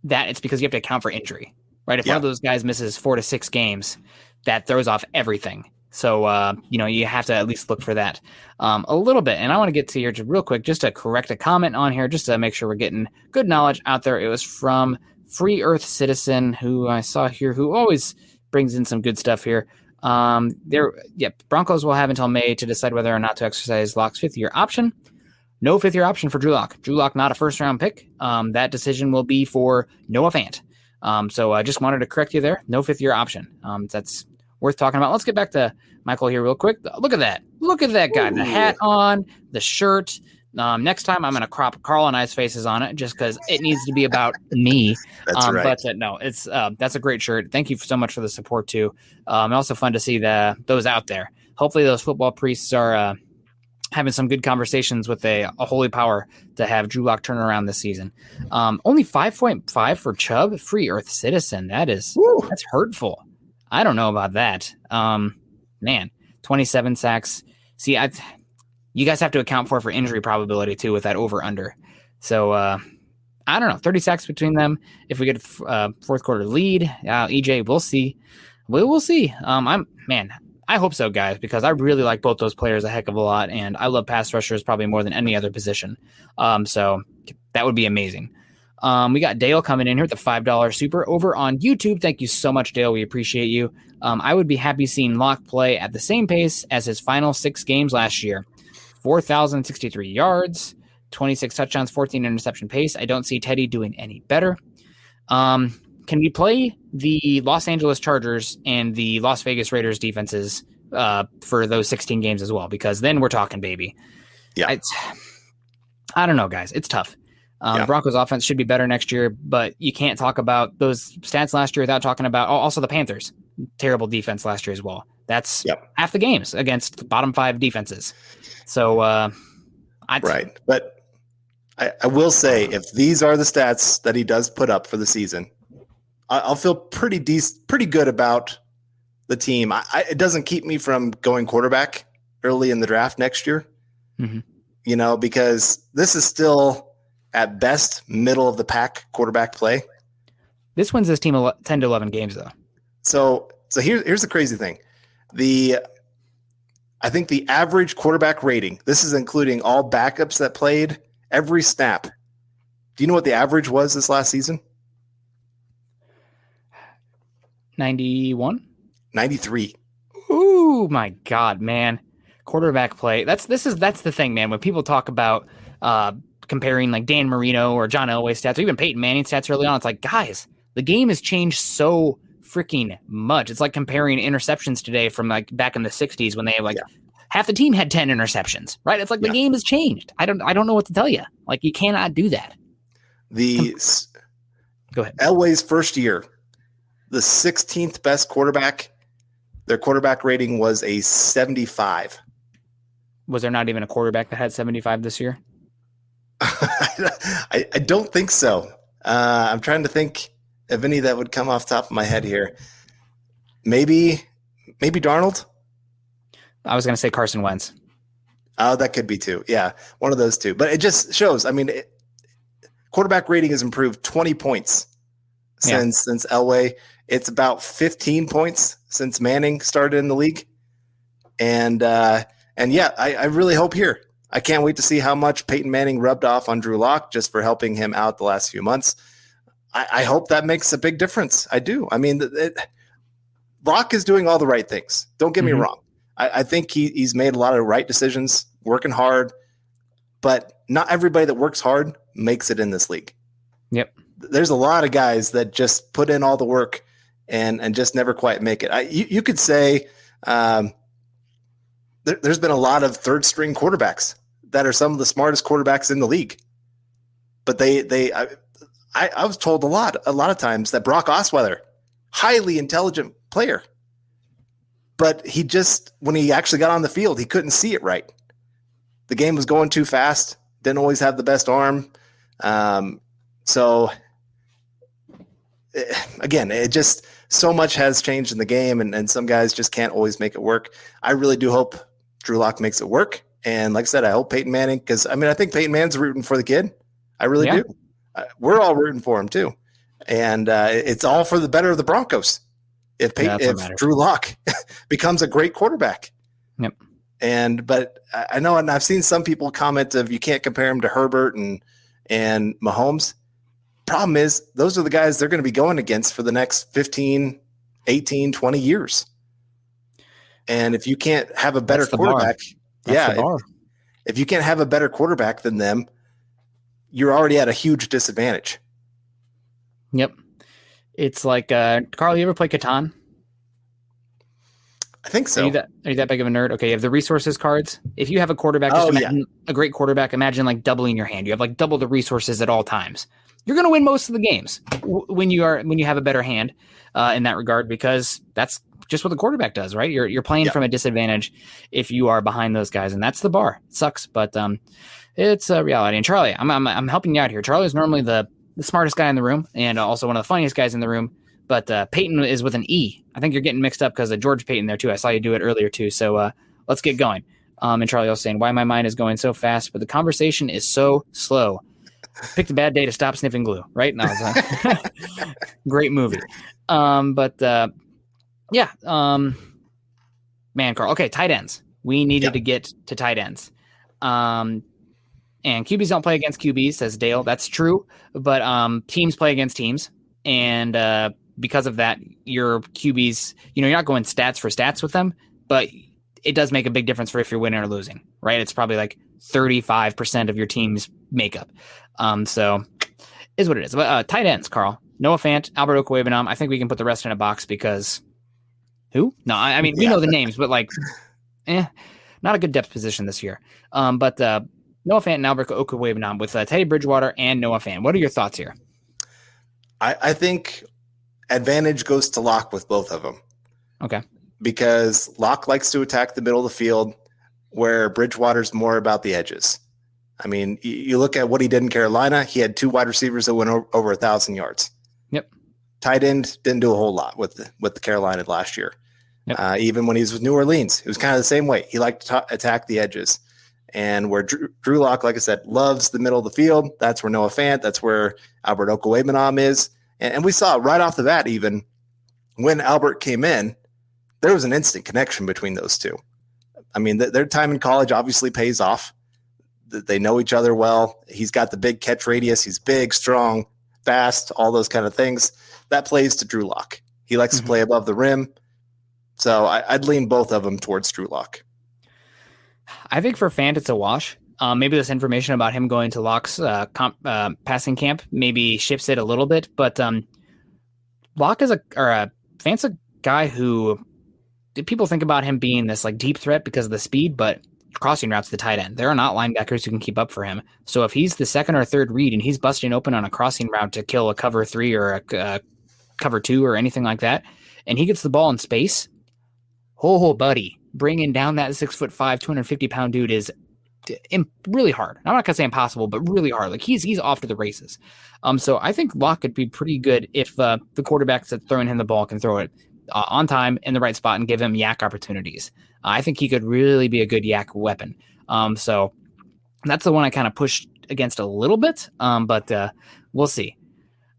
that. It's because you have to account for injury, right? If one of those guys misses 4 to 6 games, that throws off everything. So, you have to at least look for that a little bit. And I want to get to here real quick, just to correct a comment on here, just to make sure we're getting good knowledge out there. It was from Free Earth Citizen, who I saw here, who always brings in some good stuff here. Broncos will have until May to decide whether or not to exercise Lock's 5th-year option. No fifth-year option for Drew Lock. Drew Lock, not a first-round pick. That decision will be for Noah Fant. So I just wanted to correct you there. No fifth-year option. That's worth talking about. Let's get back to Michael here real quick. Look at that. Look at that guy. Ooh. The hat on, the shirt. Next time I'm going to crop Carl and I's faces on it just because it needs to be about me.
That's right.
But no, it's that's a great shirt. Thank you so much for the support too. And also fun to see those out there. Hopefully those football priests are having some good conversations with a holy power to have Drew Lock turn around this season. Only 5.5 for Chubb, free Earth citizen. That's hurtful. I don't know about that. Man, 27 sacks. See, you guys have to account for injury probability too with that over under. So I don't know, 30 sacks between them. If we get a fourth quarter lead, EJ, we'll see. We will see. I hope so, guys, because I really like both those players a heck of a lot, and I love pass rushers probably more than any other position. So that would be amazing. We got Dale coming in here with the $5 super over on YouTube. Thank you so much, Dale. We appreciate you. I would be happy seeing Locke play at the same pace as his final 6 games last year. 4,063 yards, 26 touchdowns, 14 interception pace. I don't see Teddy doing any better. Can we play the Los Angeles Chargers and the Las Vegas Raiders defenses for those 16 games as well? Because then we're talking, baby.
Yeah.
I don't know, guys. It's tough. The Broncos offense should be better next year, but you can't talk about those stats last year without talking about also the Panthers. Terrible defense last year as well. That's half the games against the bottom 5 defenses. So, right.
But I will say, if these are the stats that he does put up for the season, I'll feel pretty good about the team. It doesn't keep me from going quarterback early in the draft next year, because this is still at best middle of the pack quarterback play.
This wins this team 10 to 11 games though.
So here's the crazy thing. I think the average quarterback rating, this is including all backups that played every snap. Do you know what the average was this last season?
91?
93.
Ooh, my God, man. Quarterback play. That's the thing, man. When people talk about comparing like Dan Marino or John Elway's stats or even Peyton Manning stats early on, it's like, guys, the game has changed so freaking much. It's like comparing interceptions today from like back in the 60s when they have half the team had 10 interceptions, right? It's like the game has changed. I don't know what to tell you. Like, you cannot do that. Go ahead.
Elway's first year, the 16th best quarterback, their quarterback rating was a 75.
Was there not even a quarterback that had 75 this year?
I don't think so. I'm trying to think of any that would come off the top of my head here. Maybe Darnold?
I was going to say Carson Wentz.
Oh, that could be too. Yeah, one of those two. But it just shows, quarterback rating has improved 20 points since Elway. It's about 15 points since Manning started in the league. And I really hope here. I can't wait to see how much Peyton Manning rubbed off on Drew Lock just for helping him out the last few months. I hope that makes a big difference. I do. Lock is doing all the right things. Don't get me wrong. I think he's made a lot of right decisions, working hard, but not everybody that works hard makes it in this league.
Yep.
There's a lot of guys that just put in all the work and just never quite make it. You could say there's been a lot of third string quarterbacks that are some of the smartest quarterbacks in the league, but I was told a lot of times that Brock Osweiler, highly intelligent player, but he just, when he actually got on the field, he couldn't see it right. The game was going too fast. Didn't always have the best arm. So again, it just, so much has changed in the game, and some guys just can't always make it work. I really do hope Drew Lock makes it work. And like I said, I hope Peyton Manning, because I think Peyton Manning's rooting for the kid. I really do. We're all rooting for him too. And it's all for the better of the Broncos. If Drew Lock becomes a great quarterback.
Yep.
But I know, and I've seen some people comment of you can't compare him to Herbert and Mahomes. Problem is, those are the guys they're going to be going against for the next 15, 18, 20 years. And if you can't have a better quarterback, If you can't have a better quarterback than them, you're already at a huge disadvantage.
Yep. It's like, Carl, you ever play Catan?
I think so.
Are you that big of a nerd? Okay, you have the resources cards. If you have a quarterback, just imagine a great quarterback. Imagine like doubling your hand. You have like double the resources at all times. You're going to win most of the games when you have a better hand in that regard, because that's just what the quarterback does, right? You're playing from a disadvantage if you are behind those guys, and that's the bar. It sucks, but it's a reality. And Charlie, I'm helping you out here. Charlie is normally the smartest guy in the room, and also one of the funniest guys in the room. But Peyton is with an E. I think you're getting mixed up because of George Peyton there too. I saw you do it earlier too. So let's get going. And Charlie was saying why my mind is going so fast, but the conversation is so slow. Picked a bad day to stop sniffing glue, right? No, great movie. Man, Carl. Okay, tight ends. We needed to get to tight ends. And QBs don't play against QBs, says Dale. That's true, but teams play against teams, and because of that, your QBs, you're not going stats for stats with them, but it does make a big difference for if you're winning or losing, right? It's probably like 35% of your team's makeup. So is what it is. But tight ends, Carl. Noah Fant, Albert Okwuegbunam. I think we can put the rest in a box because who? No, I mean, we know the names, but like, not a good depth position this year. But Noah Fant and Albert Okwuegbunam with Teddy Bridgewater and Noah Fant. What are your thoughts here?
I think advantage goes to Locke with both of them.
Okay.
Because Locke likes to attack the middle of the field, where Bridgewater's more about the edges. I mean, you look at what he did in Carolina. He had 2 wide receivers that went over 1,000 yards.
Yep.
Tight end didn't do a whole lot with the Carolina last year. Yep. Even when he was with New Orleans, it was kind of the same way. He liked to attack the edges. And where Drew Lock, like I said, loves the middle of the field, that's where Noah Fant, that's where Albert Okwuegbunam is. And we saw right off the bat, even when Albert came in, there was an instant connection between those two. I mean, their time in college obviously pays off. They know each other well. He's got the big catch radius. He's big, strong, fast, all those kind of things. That plays to Drew Lock. He likes to play above the rim. So I'd lean both of them towards Drew Lock.
I think for Fant, it's a wash. Maybe this information about him going to Locke's passing camp maybe shifts it a little bit, but Locke is Fant's a guy who people think about him being this like deep threat because of the speed, but crossing routes the tight end. There are not linebackers who can keep up for him. So if he's the second or third read and he's busting open on a crossing route to kill a cover 3 or a cover 2 or anything like that, and he gets the ball in space, buddy, bringing down that 6'5", 250-pound dude is really hard. I'm not gonna say impossible, but really hard. Like he's off to the races. So I think Locke could be pretty good if the quarterbacks that's throwing him the ball can throw it on time in the right spot and give him yak opportunities. I think he could really be a good yak weapon. So that's the one I kind of pushed against a little bit. But we'll see.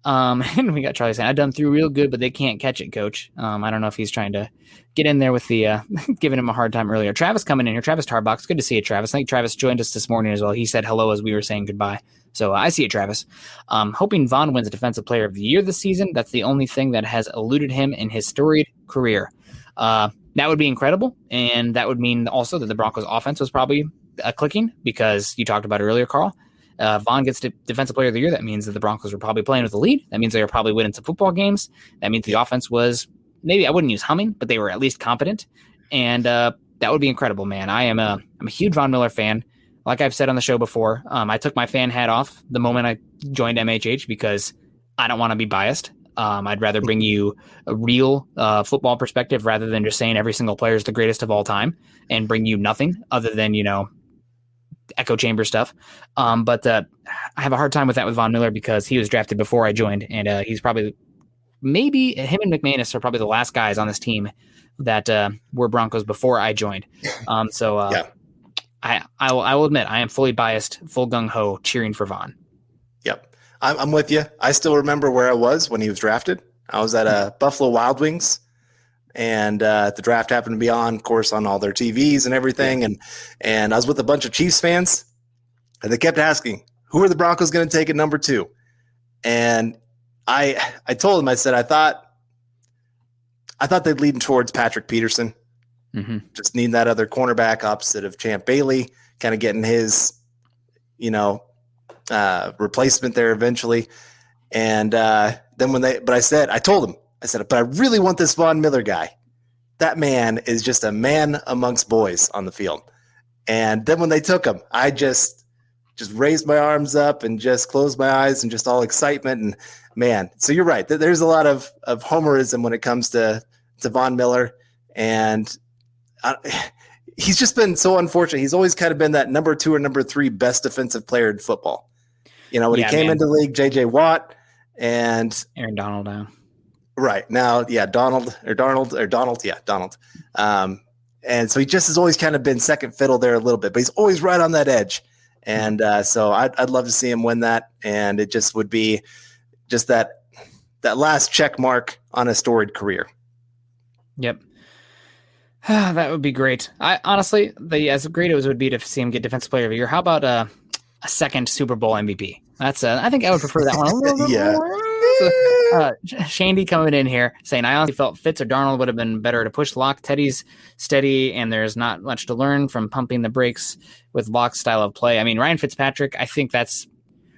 And we got Charlie saying, I've done through real good, but they can't catch it, coach. I don't know if he's trying to get in there with the giving him a hard time earlier. Travis coming in here. Travis Tarbox. Good to see you, Travis. I think Travis joined us this morning as well. He said hello as we were saying goodbye. So I see you, Travis. Hoping Vaughn wins Defensive Player of the Year this season. That's the only thing that has eluded him in his storied career. That would be incredible. And that would mean also that the Broncos offense was probably clicking because you talked about it earlier, Carl. Vaughn gets Defensive Player of the Year. That means that the Broncos were probably playing with the lead. That means they were probably winning some football games. That means the offense was maybe, I wouldn't use humming, but they were at least competent. And that would be incredible, man. I'm a huge Von Miller fan. Like I've said on the show before, I took my fan hat off the moment I joined MHH because I don't want to be biased. I'd rather bring you a real football perspective rather than just saying every single player is the greatest of all time and bring you nothing other than, echo chamber stuff. But I have a hard time with that with Von Miller because he was drafted before I joined, and he's probably maybe him and McManus are probably the last guys on this team that were Broncos before I joined. Yeah. I will admit I am fully biased, full gung-ho cheering for Von.
Yep. I'm with you. I still remember where I was when he was drafted. I was at Buffalo Wild Wings, and the draft happened to be on, of course, on all their TVs and everything. And I was with a bunch of Chiefs fans, and they kept asking, who are the Broncos going to take at number 2? And I told them, I said, I thought they'd lean towards Patrick Peterson. Just needing that other cornerback opposite of Champ Bailey, kind of getting his, replacement there eventually. And then I told him, but I really want this Von Miller guy. That man is just a man amongst boys on the field. And then when they took him, I just raised my arms up and just closed my eyes and just all excitement. And man, so you're right. There's a lot of homerism when it comes to Von Miller. And he's just been so unfortunate. He's always kind of been that number 2 or number 3 best defensive player in football. When he came into the league, J.J. Watt and
Aaron Donald now.
Right now, yeah, Donald. And so he just has always kind of been second fiddle there a little bit, but he's always right on that edge. And so I'd love to see him win that. And it just would be just that last check mark on a storied career.
Yep. That would be great. I honestly, as great as it would be to see him get Defensive Player of the Year, how about a second Super Bowl MVP? I think I would prefer that one a little bit
Yeah.
more. Shandy coming in here saying, I honestly felt Fitz or Darnold would have been better to push Locke. Teddy's steady, and there's not much to learn from pumping the brakes with Locke's style of play. I mean, Ryan Fitzpatrick, I think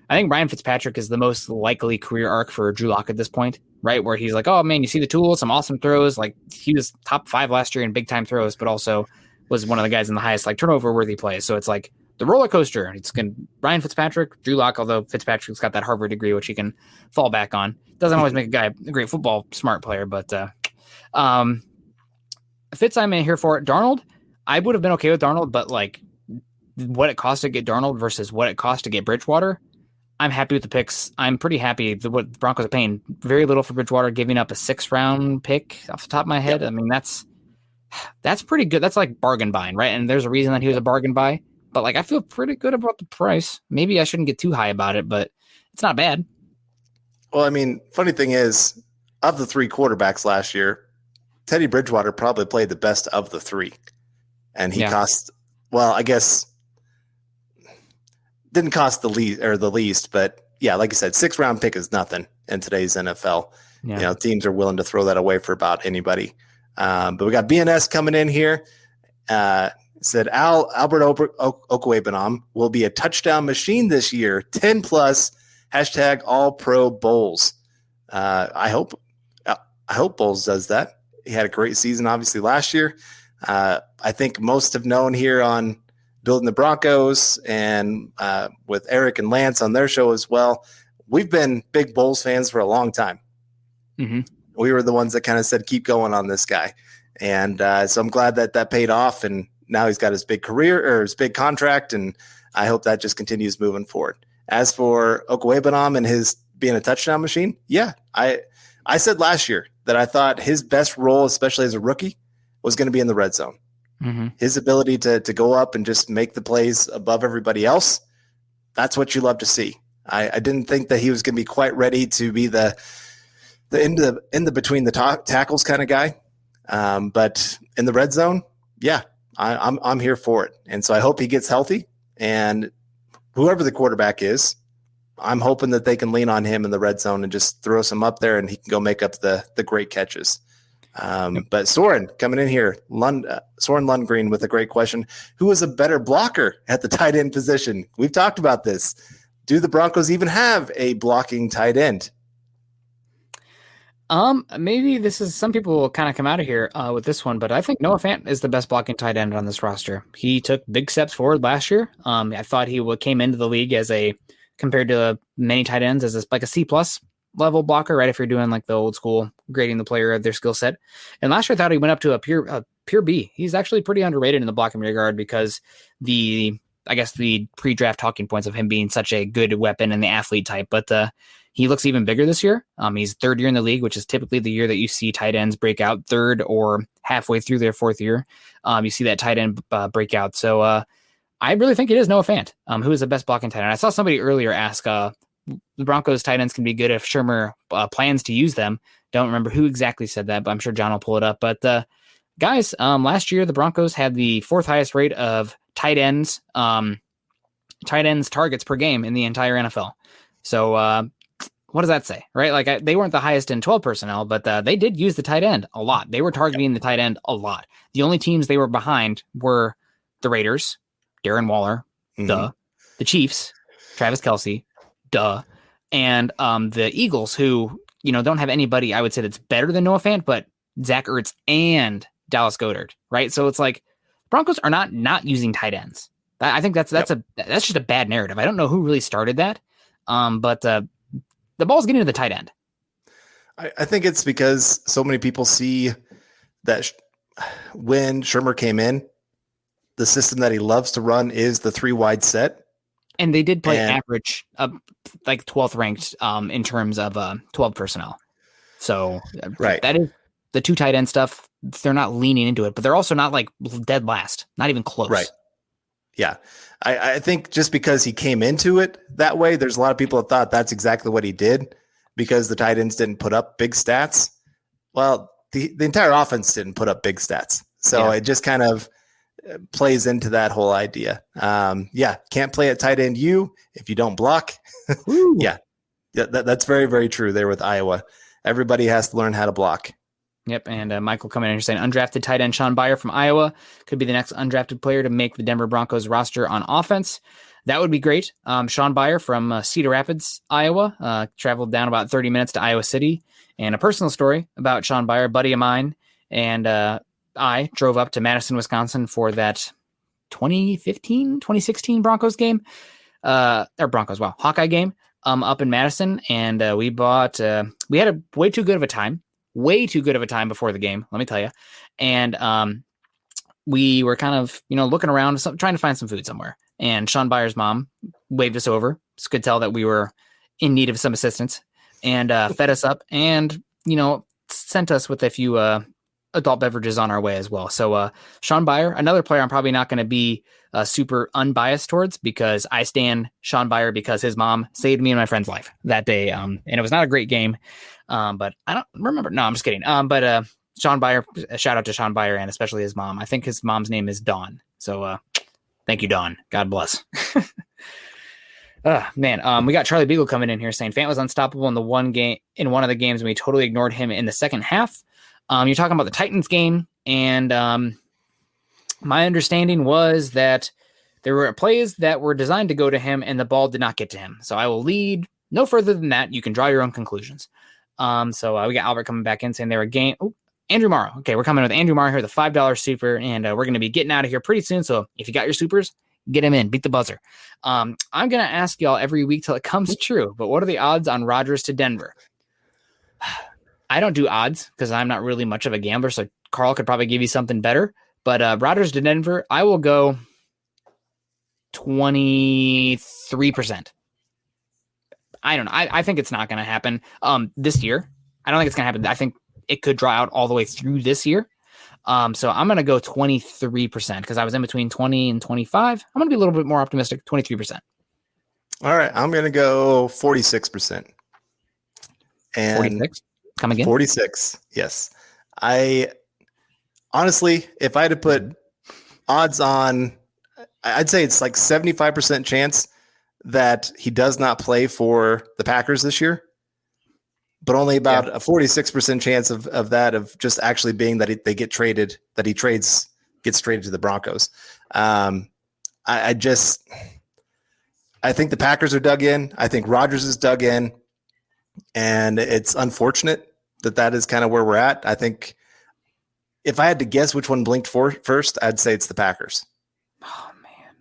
Ryan Fitzpatrick is the most likely career arc for Drew Lock at this point, right? Where he's like, oh man, you see the tools, some awesome throws. Like he was top 5 last year in big time throws, but also was one of the guys in the highest turnover worthy plays. So it's like the roller coaster. Ryan Fitzpatrick, Drew Lock, although Fitzpatrick's got that Harvard degree, which he can fall back on. Doesn't always make a guy a great football smart player, but Fitz, I'm in here for it. Darnold, I would have been okay with Darnold, but what it cost to get Darnold versus what it cost to get Bridgewater, I'm happy with the picks. I'm pretty happy what the Broncos are paying. Very little for Bridgewater, giving up a 6th round pick off the top of my head. Yep. I mean, that's pretty good. That's like bargain buying, right? And there's a reason that he was a bargain buy. But I feel pretty good about the price. Maybe I shouldn't get too high about it, but it's not bad.
Well, I mean, funny thing is, of the 3 quarterbacks last year, Teddy Bridgewater probably played the best of the 3. And he cost, well, I guess didn't cost the least, but yeah, like you said, 6th round pick is nothing in today's NFL. Yeah. Teams are willing to throw that away for about anybody. But we got BNS coming in here. Said Albert Okwuegbunam will be a touchdown machine this year. 10 plus # all pro Bowles. I hope Bowles does that. He had a great season, obviously, last year. I think most have known here on Building the Broncos and with Eric and Lance on their show as well. We've been big Bowles fans for a long time. Mm-hmm. We were the ones that kind of said, keep going on this guy. And so I'm glad that paid off. And now he's got his big career or his big contract. And I hope that just continues moving forward. As for Okwuegbunam and his being a touchdown machine, yeah, I said last year that I thought his best role, especially as a rookie, was going to be in the red zone. Mm-hmm. His ability to go up and just make the plays above everybody else, that's what you love to see. I didn't think that he was going to be quite ready to be the in the between the tackles kind of guy. But in the red zone, yeah, I'm here for it. And so I hope he gets healthy, and whoever the quarterback is, I'm hoping that they can lean on him in the red zone and just throw some up there and he can go make up the great catches. But Soren coming in here, Soren Lundgren with a great question. Who is a better blocker at the tight end position? We've talked about this. Do the Broncos even have a blocking tight end?
Maybe this is, some people will kind of come out of here with this one, but I think Noah Fant is the best blocking tight end on this roster. He took big steps forward last year. I thought he came into the league compared to many tight ends as a C+ level blocker, right? If you're doing the old school grading the player of their skill set. And last year I thought he went up to a pure B. He's actually pretty underrated in the blocking regard because the pre-draft talking points of him being such a good weapon and the athlete type, but he looks even bigger this year. He's 3rd year in the league, which is typically the year that you see tight ends break out, 3rd or halfway through their 4th year. You see that tight end break out. So I really think it is Noah Fant, who is the best blocking tight end. I saw somebody earlier ask, the Broncos tight ends can be good if Shermer plans to use them. Don't remember who exactly said that, but I'm sure John will pull it up. But guys, last year the Broncos had the 4th highest rate of tight ends targets per game in the entire NFL. So what does that say, right? Like they weren't the highest in 12 personnel, but they did use the tight end a lot. They were targeting the tight end a lot. The only teams they were behind were the Raiders, Darren Waller, the Chiefs, Travis Kelce, and the Eagles, who, don't have anybody I would say that's better than Noah Fant, but Zach Ertz and Dallas Goedert, right? So it's like Broncos are not using tight ends. I think that's just a bad narrative. I don't know who really started that, but the ball's getting to the tight end.
I think it's because so many people see that when Shermer came in, the system that he loves to run is the 3 wide set.
And they did play average, like 12th ranked in terms of 12 personnel. So that is the 2 tight end stuff. They're not leaning into it, but they're also not like dead last, not even close.
Right. Yeah. I think just because he came into it that way, there's a lot of people that thought that's exactly what he did because the tight ends didn't put up big stats. Well, the entire offense didn't put up big stats. So it just kind of plays into that whole idea. Can't play at tight end if you don't block. That's very, very true there with Iowa. Everybody has to learn how to block.
Yep, and Michael coming in here saying undrafted tight end Sean Byer from Iowa could be the next undrafted player to make the Denver Broncos roster on offense. That would be great. Sean Byer from Cedar Rapids, Iowa, traveled down about 30 minutes to Iowa City. And a personal story about Sean Byer, a buddy of mine, and I drove up to Madison, Wisconsin for that 2016 Broncos game, Hawkeye game up in Madison. And we had a way too good of a time before the game, let me tell you. And we were kind of, looking around, trying to find some food somewhere. And Sean Byer's mom waved us over. It's could tell that we were in need of some assistance and fed us up and, sent us with a few adult beverages on our way as well. So Sean Byer, another player I'm probably not going to be super unbiased towards because I stand Sean Byer because his mom saved me and my friend's life that day. And it was not a great game. But I don't remember. No, I'm just kidding. But Sean Byer, a shout out to Sean Byer and especially his mom. I think his mom's name is Dawn. So thank you, Dawn. God bless. Man, we got Charlie Beagle coming in here saying Fant was unstoppable in one of the games and we totally ignored him in the second half. You're talking about the Titans game, and my understanding was that there were plays that were designed to go to him and the ball did not get to him. So I will lead no further than that. You can draw your own conclusions. So we got Albert coming back in saying they're a game. Oh, Andrew Morrow. Okay, we're coming with Andrew Morrow here, the $5 super, and we're going to be getting out of here pretty soon. So if you got your supers, get him in, beat the buzzer. I'm going to ask y'all every week till it comes true, but what are the odds on Rodgers to Denver? I don't do odds because I'm not really much of a gambler, so Carl could probably give you something better. But Rodgers to Denver, I will go 23%. I don't know. I think it's not going to happen this year. I don't think it's going to happen. I think it could draw out all the way through this year. So I'm going to go 23% because I was in between 20 and 25. I'm going to be a little bit more optimistic, 23%.
All right. I'm going to go 46%. And
46? Come again?
46. Yes. I honestly, if I had to put odds on, I'd say it's like 75% chance that he does not play for the Packers this year, but only about a 46% chance of that, of just actually being that they get traded, that he gets traded to the Broncos. I think the Packers are dug in. I think Rodgers is dug in. And it's unfortunate that is kind of where we're at. I think if I had to guess which one blinked first, I'd say it's the Packers.
Oh, man.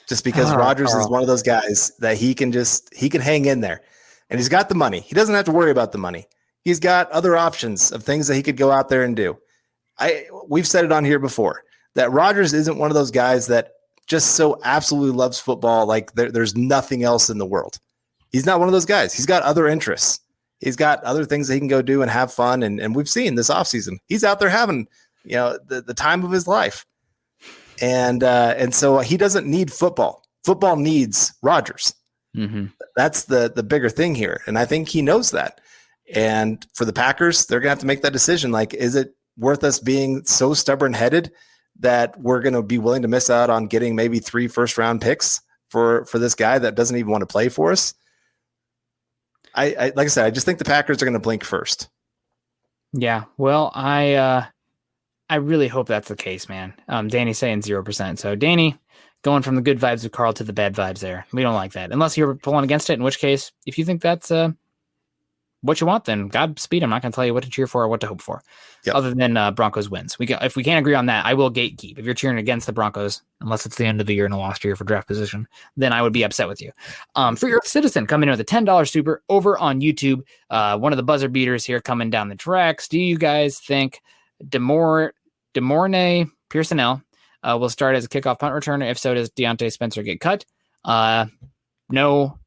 Just because Rodgers is one of those guys that he can hang in there. And he's got the money. He doesn't have to worry about the money. He's got other options of things that he could go out there and do. We've said it on here before that Rodgers isn't one of those guys that just so absolutely loves football like there's nothing else in the world. He's not one of those guys. He's got other interests. He's got other things that he can go do and have fun. And we've seen this offseason, he's out there having, the time of his life. And so he doesn't need football. Football needs Rodgers.
Mm-hmm.
That's the bigger thing here. And I think he knows that. And for the Packers, they're going to have to make that decision. Like, is it worth us being so stubborn headed that we're going to be willing to miss out on getting maybe 3 first-round picks for this guy that doesn't even want to play for us? I like I said, I just think the Packers are going to blink first.
Yeah. Well, I really hope that's the case, man. Danny's saying 0%. So Danny going from the good vibes of Carl to the bad vibes there. We don't like that unless you're pulling against it, in which case, if you think that's what you want, then Godspeed. I'm not going to tell you what to cheer for or what to hope for.
Yep.
Other than Broncos wins. If we can't agree on that, I will gatekeep. If you're cheering against the Broncos, unless it's the end of the year and a lost year for draft position, then I would be upset with you. For your citizen coming in with a $10 super over on YouTube, one of the buzzer beaters here coming down the tracks. Do you guys think Demorne Pearsonell will start as a kickoff punt returner? If so, does Deontay Spencer get cut? No.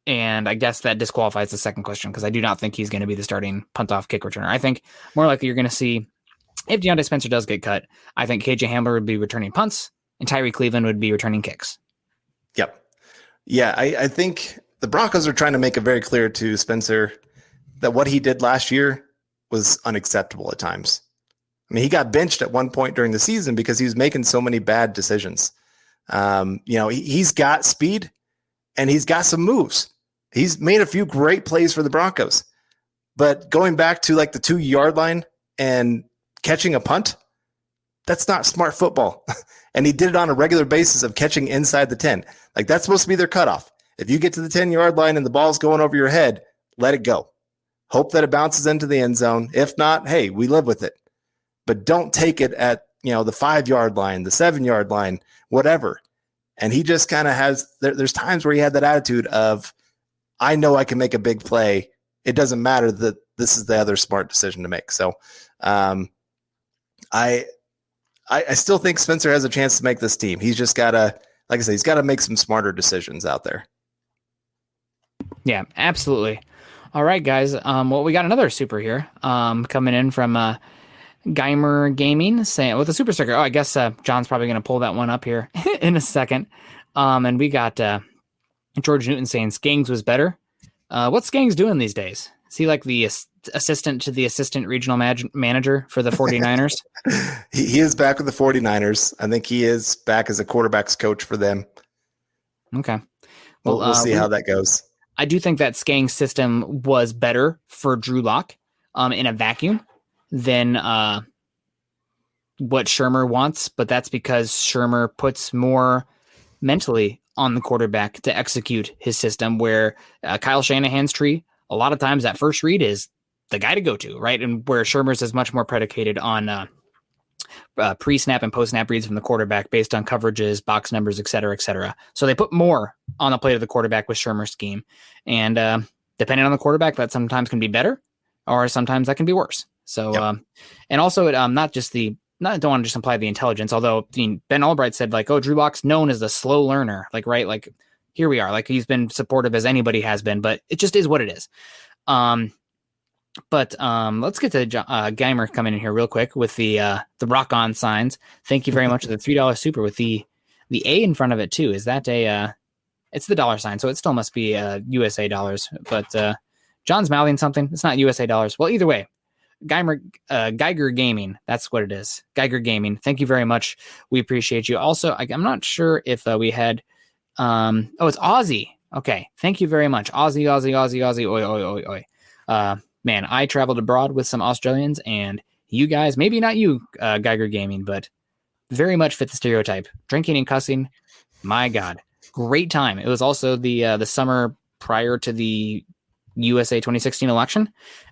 And I guess that disqualifies the second question because I do not think he's going to be the starting punt-off kick returner. I think more likely you're going to see, if Deontay Spencer does get cut, I think KJ Hamler would be returning punts and Tyree Cleveland would be returning kicks.
Yep. Yeah, I think the Broncos are trying to make it very clear to Spencer that what he did last year was unacceptable at times. I mean, he got benched at one point during the season because he was making so many bad decisions. He's got speed and he's got some moves. He's made a few great plays for the Broncos, but going back to like the 2-yard line and catching a punt, that's not smart football. And he did it on a regular basis of catching inside the 10. Like that's supposed to be their cutoff. If you get to the 10-yard line and the ball's going over your head, let it go. Hope that it bounces into the end zone. If not, hey, we live with it. But don't take it at, the 5-yard line, the 7-yard line, whatever. And he just kind of has, there's times where he had that attitude of, I know I can make a big play. It doesn't matter that this is the other smart decision to make. So I still think Spencer has a chance to make this team. He's just got to, like I said, he's got to make some smarter decisions out there.
Yeah, absolutely. All right, guys. Well, we got another super here coming in from Geimer Gaming saying with a super sticker. Oh, I guess John's probably going to pull that one up here in a second. And we got George Newton saying Skangs was better. What's Skangs doing these days? Is he like the assistant to the assistant regional manager for the 49ers?
He is back with the 49ers. I think he is back as a quarterback's coach for them.
Okay.
Well, we'll see how that goes.
I do think that Skangs system was better for Drew Lock in a vacuum than what Shermer wants, but that's because Shermer puts more mentally on the quarterback to execute his system, where Kyle Shanahan's tree, a lot of times that first read is the guy to go to, right? And where Shermer's is much more predicated on pre-snap and post-snap reads from the quarterback based on coverages, box numbers, et cetera, et cetera. So they put more on the plate of the quarterback with Shermer's scheme. And depending on the quarterback, that sometimes can be better or sometimes that can be worse. So, yep. And also it, don't want to just imply the intelligence, although Ben Albright said like, oh, Drew Lock's known as the slow learner, like, right. Like here we are, like he's been supportive as anybody has been, but it just is what it is. But let's get to Geimer coming in here real quick with the rock on signs. Thank you very much for the $3 super with the A in front of it too. Is that it's the dollar sign. So it still must be USA dollars, but John's mouthing something. It's not USA dollars. Well, either way, Geiger Gaming. That's what it is. Geiger Gaming. Thank you very much. We appreciate you. Also, I'm not sure if we had, it's Aussie. Okay. Thank you very much. Aussie. Oi, oi, oi, oi. Man, I traveled abroad with some Australians, and you guys, maybe not you, Geiger Gaming, but very much fit the stereotype. Drinking and cussing, my God, great time. It was also the summer prior to the USA 2016 election,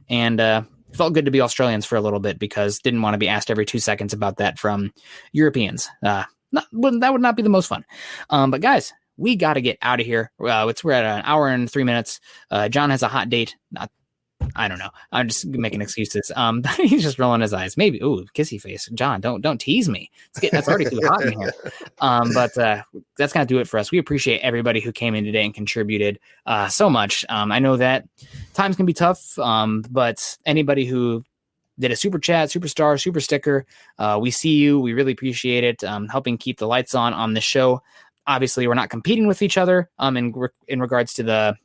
and felt good to be Australians for a little bit because didn't want to be asked every 2 seconds about that from Europeans. That would not be the most fun. But guys, we got to get out of here. We're at an hour and 3 minutes. John has a hot date. I don't know. I'm just making excuses. He's just rolling his eyes. Maybe. Ooh, kissy face. John, don't tease me. That's already too hot in here. But that's gonna do it for us. We appreciate everybody who came in today and contributed so much. I know that times can be tough, but anybody who did a super chat, superstar, super sticker, we see you. We really appreciate it. Helping keep the lights on the show. Obviously, we're not competing with each other in regards to the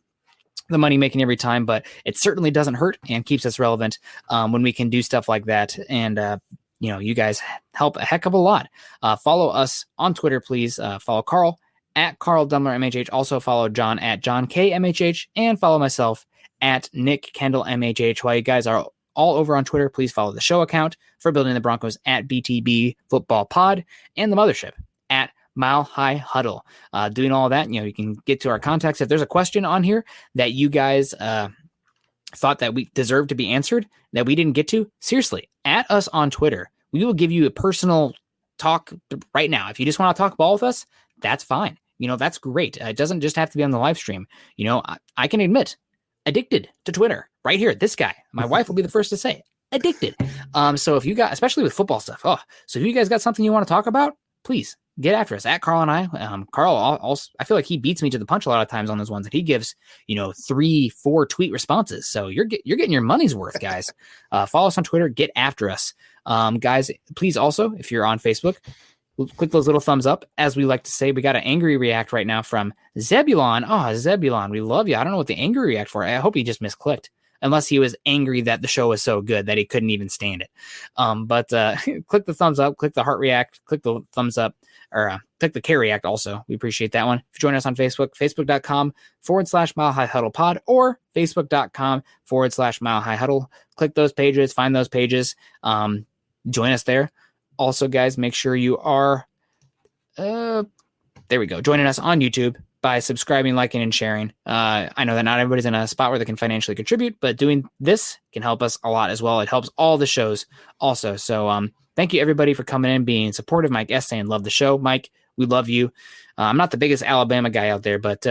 money making every time, but it certainly doesn't hurt and keeps us relevant when we can do stuff like that. And you guys help a heck of a lot. Follow us on Twitter, please. Follow Carl at Carl Dumler MHH. Also follow John at John K MHH, and follow myself at Nick Kendell MHH. While you guys are all over on Twitter, please follow the show account for Building the Broncos at BTB Football Pod, and the mothership at Mile High Huddle. Doing all that, you can get to our contacts. If there's a question on here that you guys thought that we deserved to be answered that we didn't get to, seriously, at us on Twitter. We will give you a personal talk right now. If you just want to talk ball with us, that's fine. That's great. It doesn't just have to be on the live stream. I can admit, addicted to Twitter right here. This guy, my wife will be the first to say, addicted. So if you got, especially with football stuff, so if you guys got something you want to talk about, please get after us at Carl and I. Carl also, I feel like he beats me to the punch a lot of times on those ones that he gives, 3-4 tweet responses. So you're getting your money's worth, guys. Follow us on Twitter, get after us. Guys, please also, if you're on Facebook, click those little thumbs up. As we like to say, we got an angry react right now from Zebulon. Oh, Zebulon, we love you. I don't know what the angry react for. I hope he just misclicked. Unless he was angry that the show was so good that he couldn't even stand it. But click the thumbs up, click the heart react, click the thumbs up, or click the care react also. We appreciate that one. If you join us on Facebook, facebook.com/Mile High Huddle Pod, or facebook.com/Mile High Huddle. Click those pages, find those pages, join us there. Also, guys, make sure you are, there we go, joining us on YouTube by subscribing, liking, and sharing. I know that not everybody's in a spot where they can financially contribute, but doing this can help us a lot as well. It helps all the shows also. So thank you, everybody, for coming in, being supportive. Mike S. saying, love the show. Mike, we love you. I'm not the biggest Alabama guy out there, but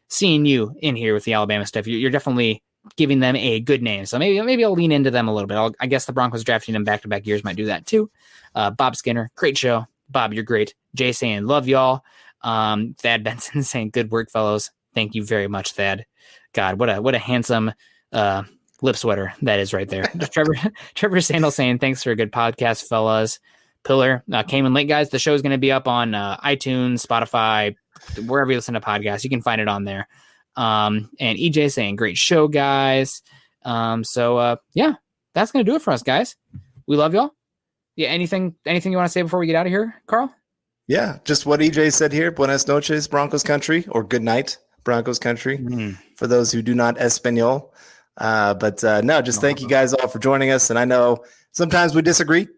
seeing you in here with the Alabama stuff, you're definitely giving them a good name. So maybe I'll lean into them a little bit. I guess the Broncos drafting them back-to-back years might do that too. Bob Skinner, great show. Bob, you're great. Jay saying, love y'all. Thad Benson saying, good work, fellows. Thank you very much, Thad. God, what a handsome lip sweater that is right there. Trevor Sandel saying, thanks for a good podcast, fellas. Pillar came in late, guys. The show is going to be up on iTunes, Spotify, wherever you listen to podcasts. You can find it on there. And EJ saying, great show, guys. Yeah, that's going to do it for us, guys. We love y'all. Yeah, anything you want to say before we get out of here, Carl?
Yeah, just what EJ said here. Buenas noches, Broncos country, or good night, Broncos country, for those who do not Espanol. No, just thank you guys all for joining us. And I know sometimes we disagree.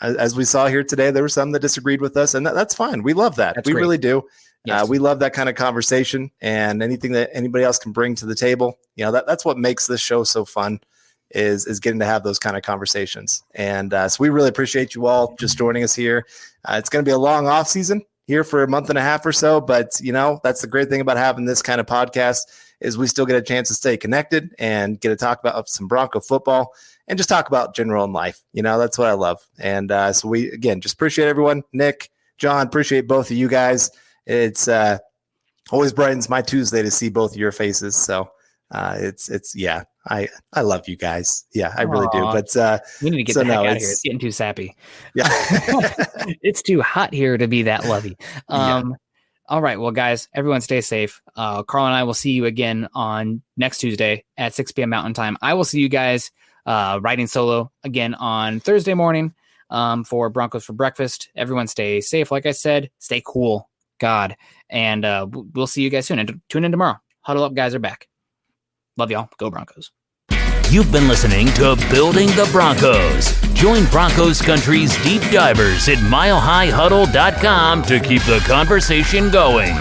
As we saw here today, there were some that disagreed with us, and that's fine. We love that. We really do. Yes. We love that kind of conversation, and anything that anybody else can bring to the table. That's what makes this show so fun. Is getting to have those kind of conversations. And so we really appreciate you all just joining us here. It's going to be a long off season here for a month and a half or so, but that's the great thing about having this kind of podcast is we still get a chance to stay connected and get to talk about some Bronco football and just talk about general in life. That's what I love. And so we, again, just appreciate everyone. Nick, John, appreciate both of you guys. It's always brightens my Tuesday to see both of your faces. So yeah. I love you guys. Yeah, I really do. But
we need to get the heck out of here. It's getting too sappy.
Yeah.
It's too hot here to be that lovey. All right. Well, guys, everyone stay safe. Carl and I will see you again on next Tuesday at 6 p.m. Mountain Time. I will see you guys riding solo again on Thursday morning for Broncos for breakfast. Everyone stay safe. Like I said, stay cool. God. And we'll see you guys soon. And tune in tomorrow. Huddle up, guys are back. Love y'all. Go Broncos.
You've been listening to Building the Broncos. Join Broncos Country's deep divers at milehighhuddle.com to keep the conversation going.